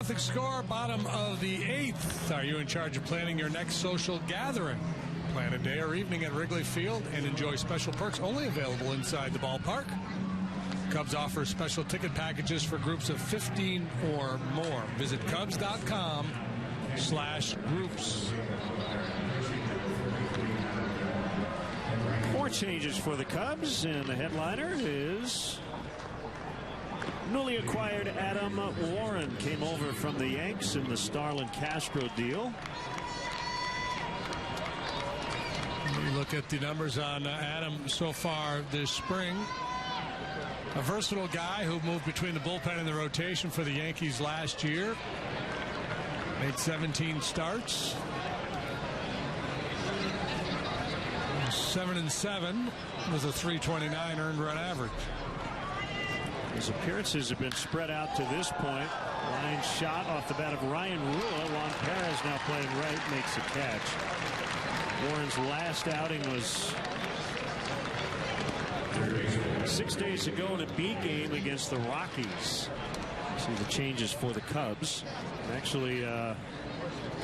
nothing score, bottom of the 8th. Are you in charge of planning your next social gathering? Plan a day or evening at Wrigley Field and enjoy special perks only available inside the ballpark. Cubs offers special ticket packages for groups of 15 or more. Visit Cubs.com/groups.
4 changes for the Cubs, and the headliner is newly acquired Adam Warren. Came over from the Yanks in the Starlin Castro deal.
You look at the numbers on Adam so far this spring. A versatile guy who moved between the bullpen and the rotation for the Yankees last year. Made 17 starts. 7-7 with a .329 earned run average.
His appearances have been spread out to this point. Line shot off the bat of Ryan Rua. Juan Perez now playing right, makes a catch. Warren's last outing was 6 days ago in a B game against the Rockies. See the changes for the Cubs. Actually,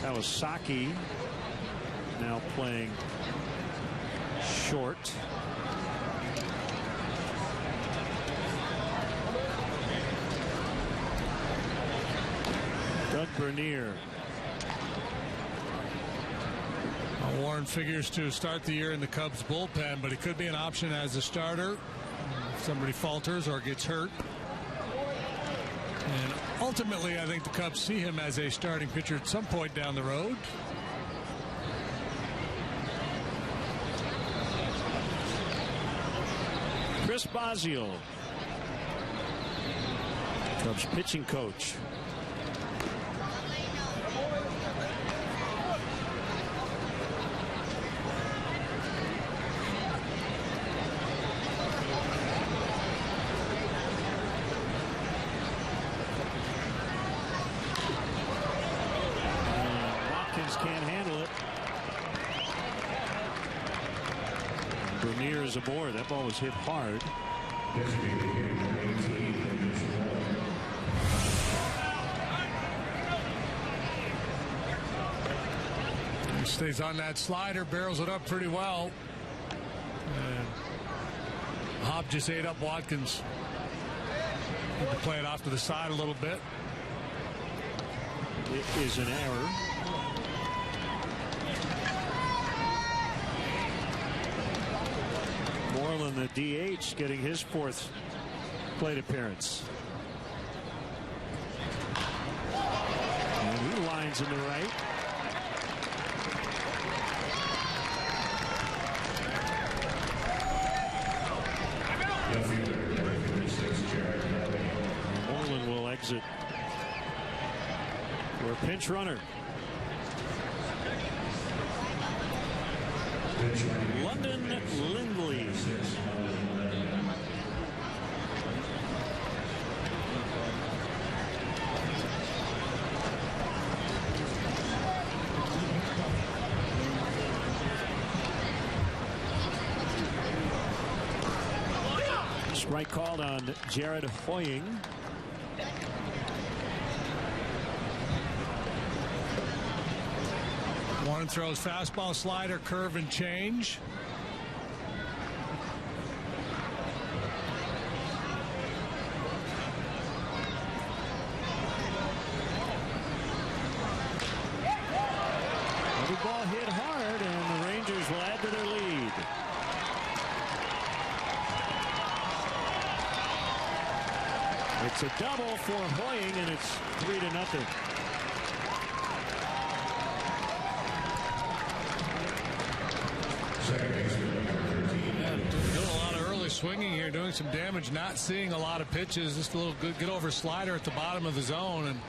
Kawasaki now playing short. Doug Bernier.
Warren figures to start the year in the Cubs bullpen, but he could be an option as a starter if somebody falters or gets hurt. And ultimately, I think the Cubs see him as a starting pitcher at some point down the road.
Chris Bosio, Cubs pitching coach. Can't handle it. Bernier is aboard. That ball was hit hard.
He stays on that slider, barrels it up pretty well. And Hobb just ate up Watkins. Had to play it off to the side a little bit.
It is an error. Moreland, the DH, getting his 4th plate appearance. And he lines in the right. Moreland will exit for a pinch runner. London Lindley. Strike called on Jared Hoying.
Warren throws fastball, slider, curve, and change.
Every ball hit hard, and the Rangers will add to their lead. It's a double for Hoying, and it's 3-0.
Doing a lot of early swinging here, doing some damage, not seeing a lot of pitches. Just a little good get over slider at the bottom of the zone, and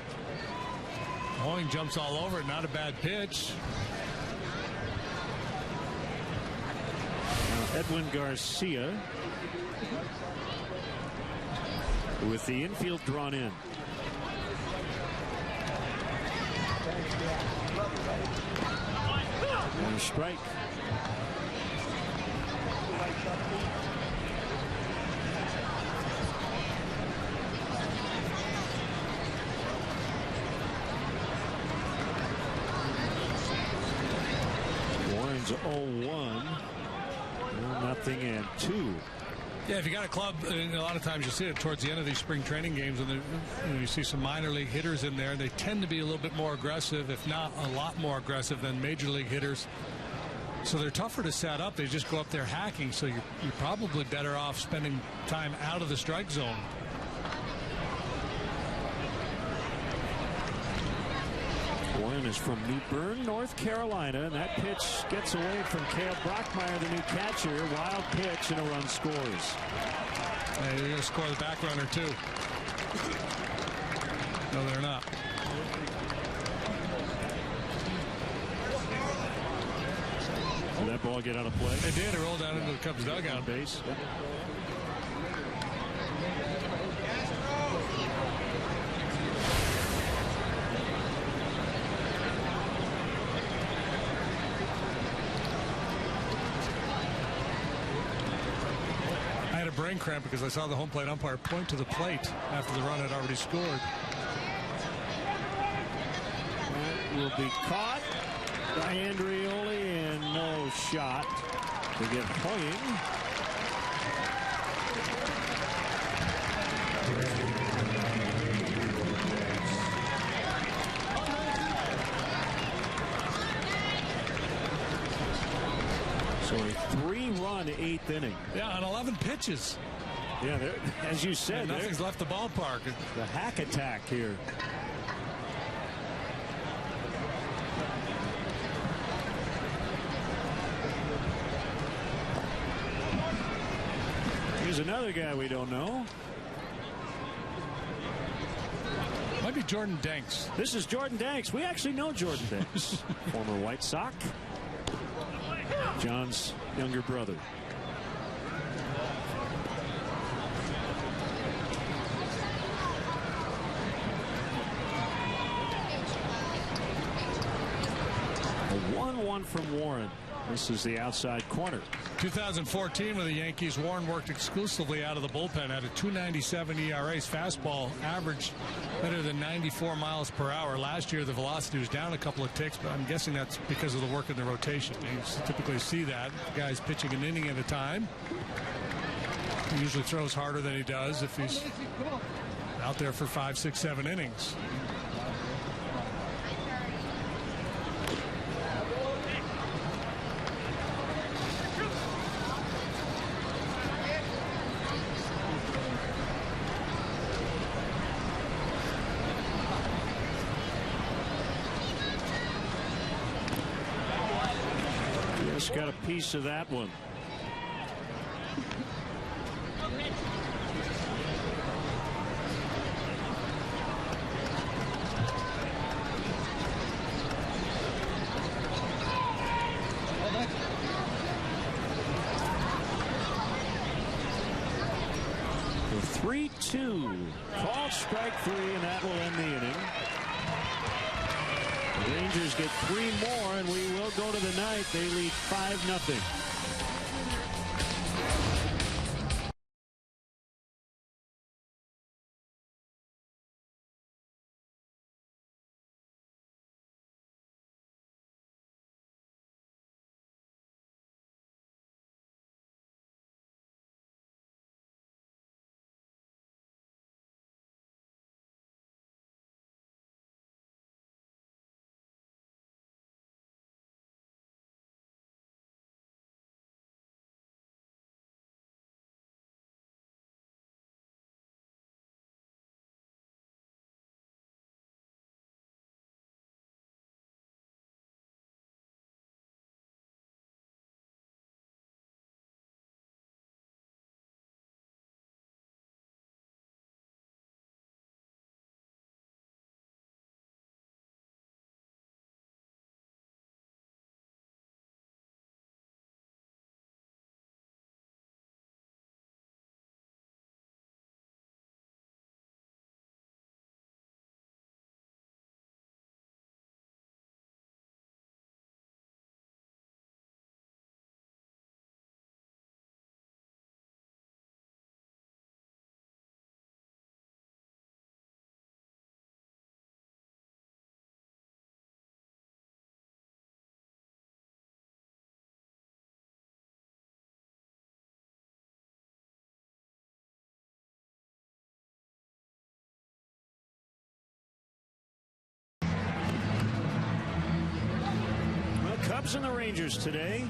Hoying jumps all over it. Not a bad pitch.
Edwin Garcia with the infield drawn in. And a strike. 0-1. 0-2.
Yeah, if you got a club, and a lot of times you see it towards the end of these spring training games, and you see some minor league hitters in there. They tend to be a little bit more aggressive, if not a lot more aggressive than major league hitters. So they're tougher to set up. They just go up there hacking. So you're probably better off spending time out of the strike zone.
Warren is from New Bern, North Carolina, and that pitch gets away from Cale Brockmeyer, the new catcher. Wild pitch, and a run scores.
They're going to score the back runner, too. No, they're not.
Did that ball get out of play?
It did. It rolled down into the Cubs dugout.
Base. Yep.
Brain cramp because I saw the home plate umpire point to the plate after the run had already scored.
That will be caught by Andreoli, and no shot to get Hoying. So a 3-run 8th inning.
Yeah, on 11 pitches.
Yeah, as you said,
nothing's left the ballpark.
The hack attack here. Here's another guy we don't know.
Might be Jordan Danks.
This is Jordan Danks. We actually know Jordan Danks. Former White Sox. John's younger brother. A 1-1 from Warren. This is the outside corner.
2014 with the Yankees, Warren worked exclusively out of the bullpen. Had a 2.97 ERA. His fastball averaged better than 94 miles per hour. Last year, the velocity was down a couple of ticks, but I'm guessing that's because of the work in the rotation. You typically see that. The guy's pitching an inning at a time. He usually throws harder than he does if he's out there for 5, 6, 7 innings.
Got a piece of that one. The 3-2 called strike 3, and that will end the inning. The Rangers get 3 more, and we will go to the ninth. They lead 5-0. Cubs and the Rangers today.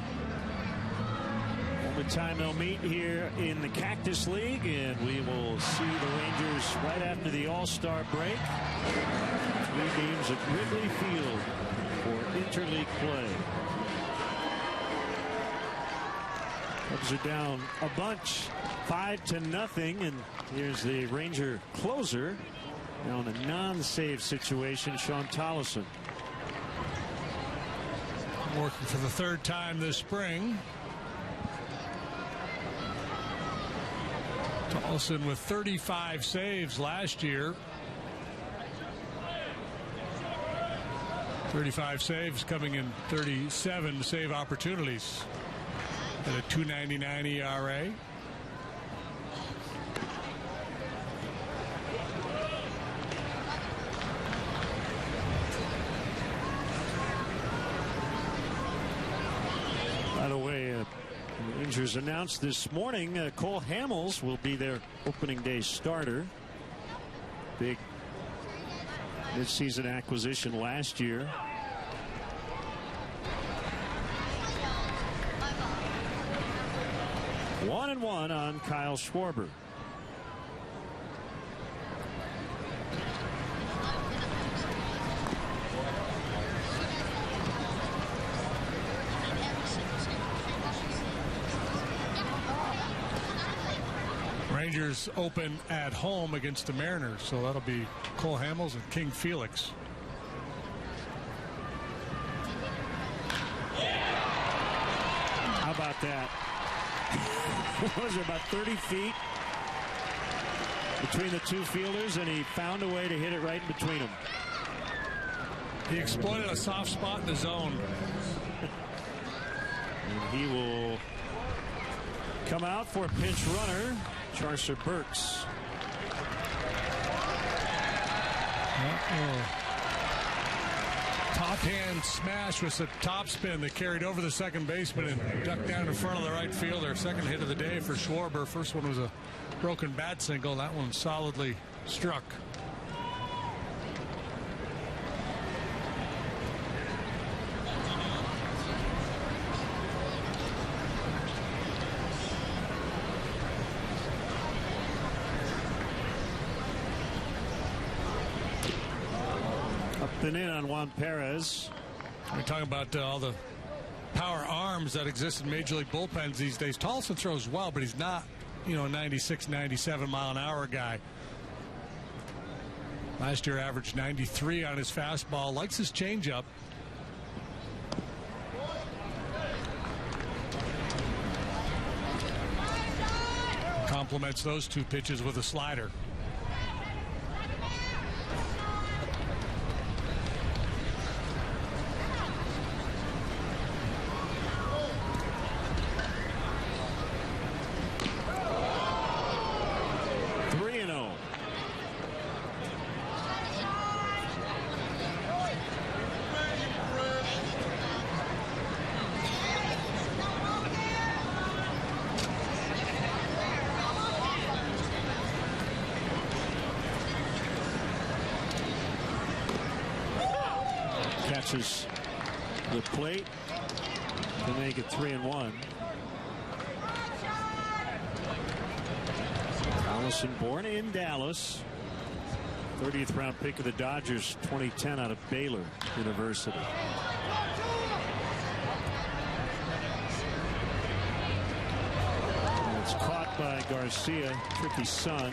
Only time they'll meet here in the Cactus League, and we will see the Rangers right after the All-Star break. 3 games at Wrigley Field for interleague play. Cubs are down a bunch, 5-0, and here's the Ranger closer. Now in a non-save situation, Sean Tollison.
Working for the 3rd time this spring. Tollison with 35 saves last year. 35 saves coming in 37 save opportunities at a .299 ERA.
By the way, the Rangers announced this morning Cole Hamels will be their opening day starter. Big midseason acquisition last year. One and one on Kyle Schwarber.
Rangers open at home against the Mariners, so that'll be Cole Hamels and King Felix.
How about that? Was there about 30 feet between the two fielders, and he found a way to hit it right in between them.
He exploited a soft spot in the zone.
And he will come out for a pinch runner, Charcer Burks.
Top hand smash with a top spin that carried over the second baseman and ducked down in front of the right fielder. Second hit of the day for Schwarber. First one was a broken bat single. That one solidly struck.
And in on Juan Perez.
We're talking about all the power arms that exist in Major League bullpens these days. Tollison throws well, but he's not, a 96, 97 mile an hour guy. Last year averaged 93 on his fastball. Likes his changeup. Complements those two pitches with a slider.
Catches the plate to make it 3-1. Allison, born in Dallas, 30th round pick of the Dodgers, 2010 out of Baylor University. And it's caught by Garcia, tricky son.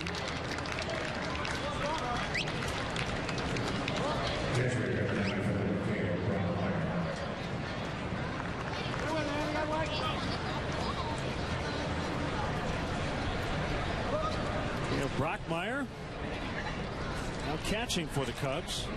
Brockmeyer now catching for the Cubs.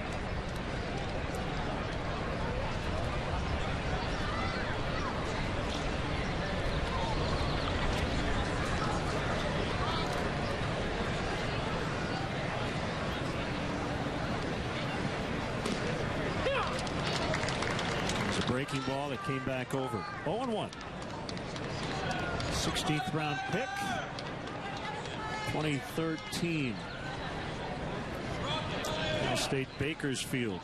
It's a breaking ball that came back over. 0-1. 16th round pick. 2013. Cal State Bakersfield.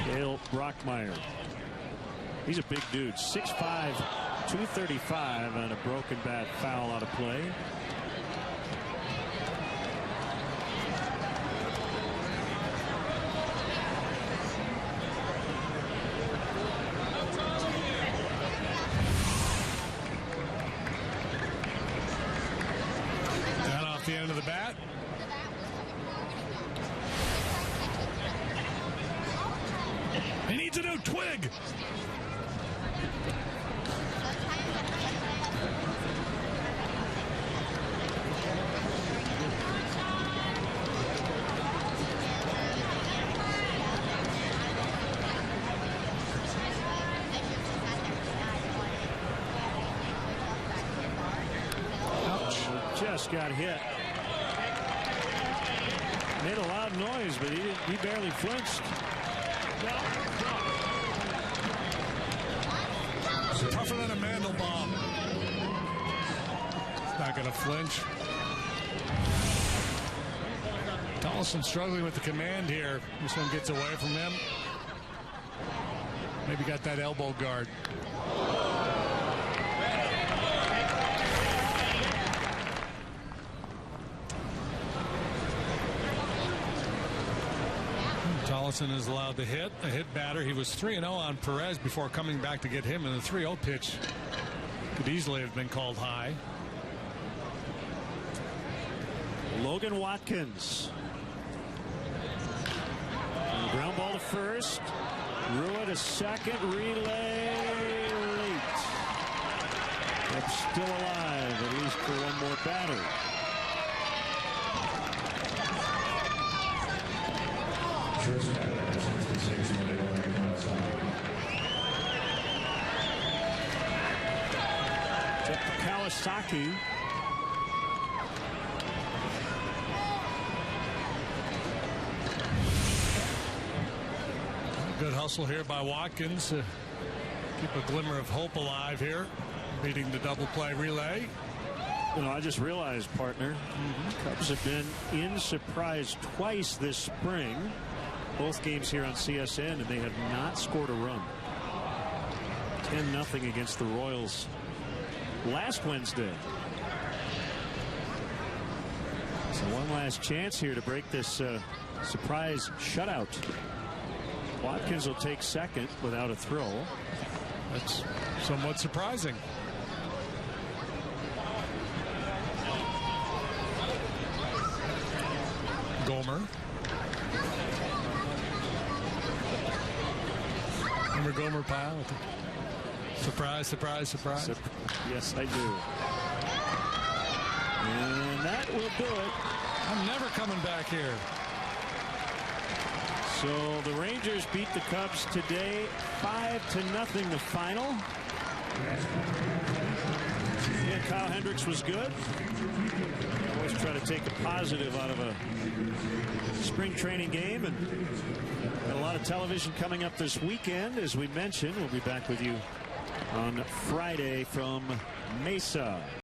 Dale Brockmeyer. He's a big dude, 6'5", 235, and a broken bat foul out of play.
Down off the end of the bat. He needs a new twig.
Just got hit. Made a loud noise, but he barely flinched.
Tougher than a Mandelbaum. Not going to flinch. Tollison struggling with the command here. This one gets away from him. Maybe got that elbow guard. Tollison is allowed to hit. A hit batter. He was 3-0 on Perez before coming back to get him, and the 3-0 pitch could easily have been called high.
Logan Watkins. And ground ball to first. Rua to second. Relay late. Yep, still alive, at least for one more batter. Tip to Kawasaki.
Good hustle here by Watkins to keep a glimmer of hope alive here, beating the double play relay.
You know, I just realized, partner, Cubs have been in surprise twice this spring. Both games here on CSN, and they have not scored a run. 10-0 against the Royals last Wednesday. So one last chance here to break this surprise shutout. Watkins will take second without a throw.
That's somewhat surprising. Gomer. Remember Gomer Pyle? Surprise, surprise, surprise.
Yes, I do. And that will do it.
I'm never coming back here.
So the Rangers beat the Cubs today 5-0 the final. Yeah, Kyle Hendricks was good. Always try to take a positive out of a spring training game, and got a lot of television coming up this weekend. As we mentioned, we'll be back with you on Friday from Mesa.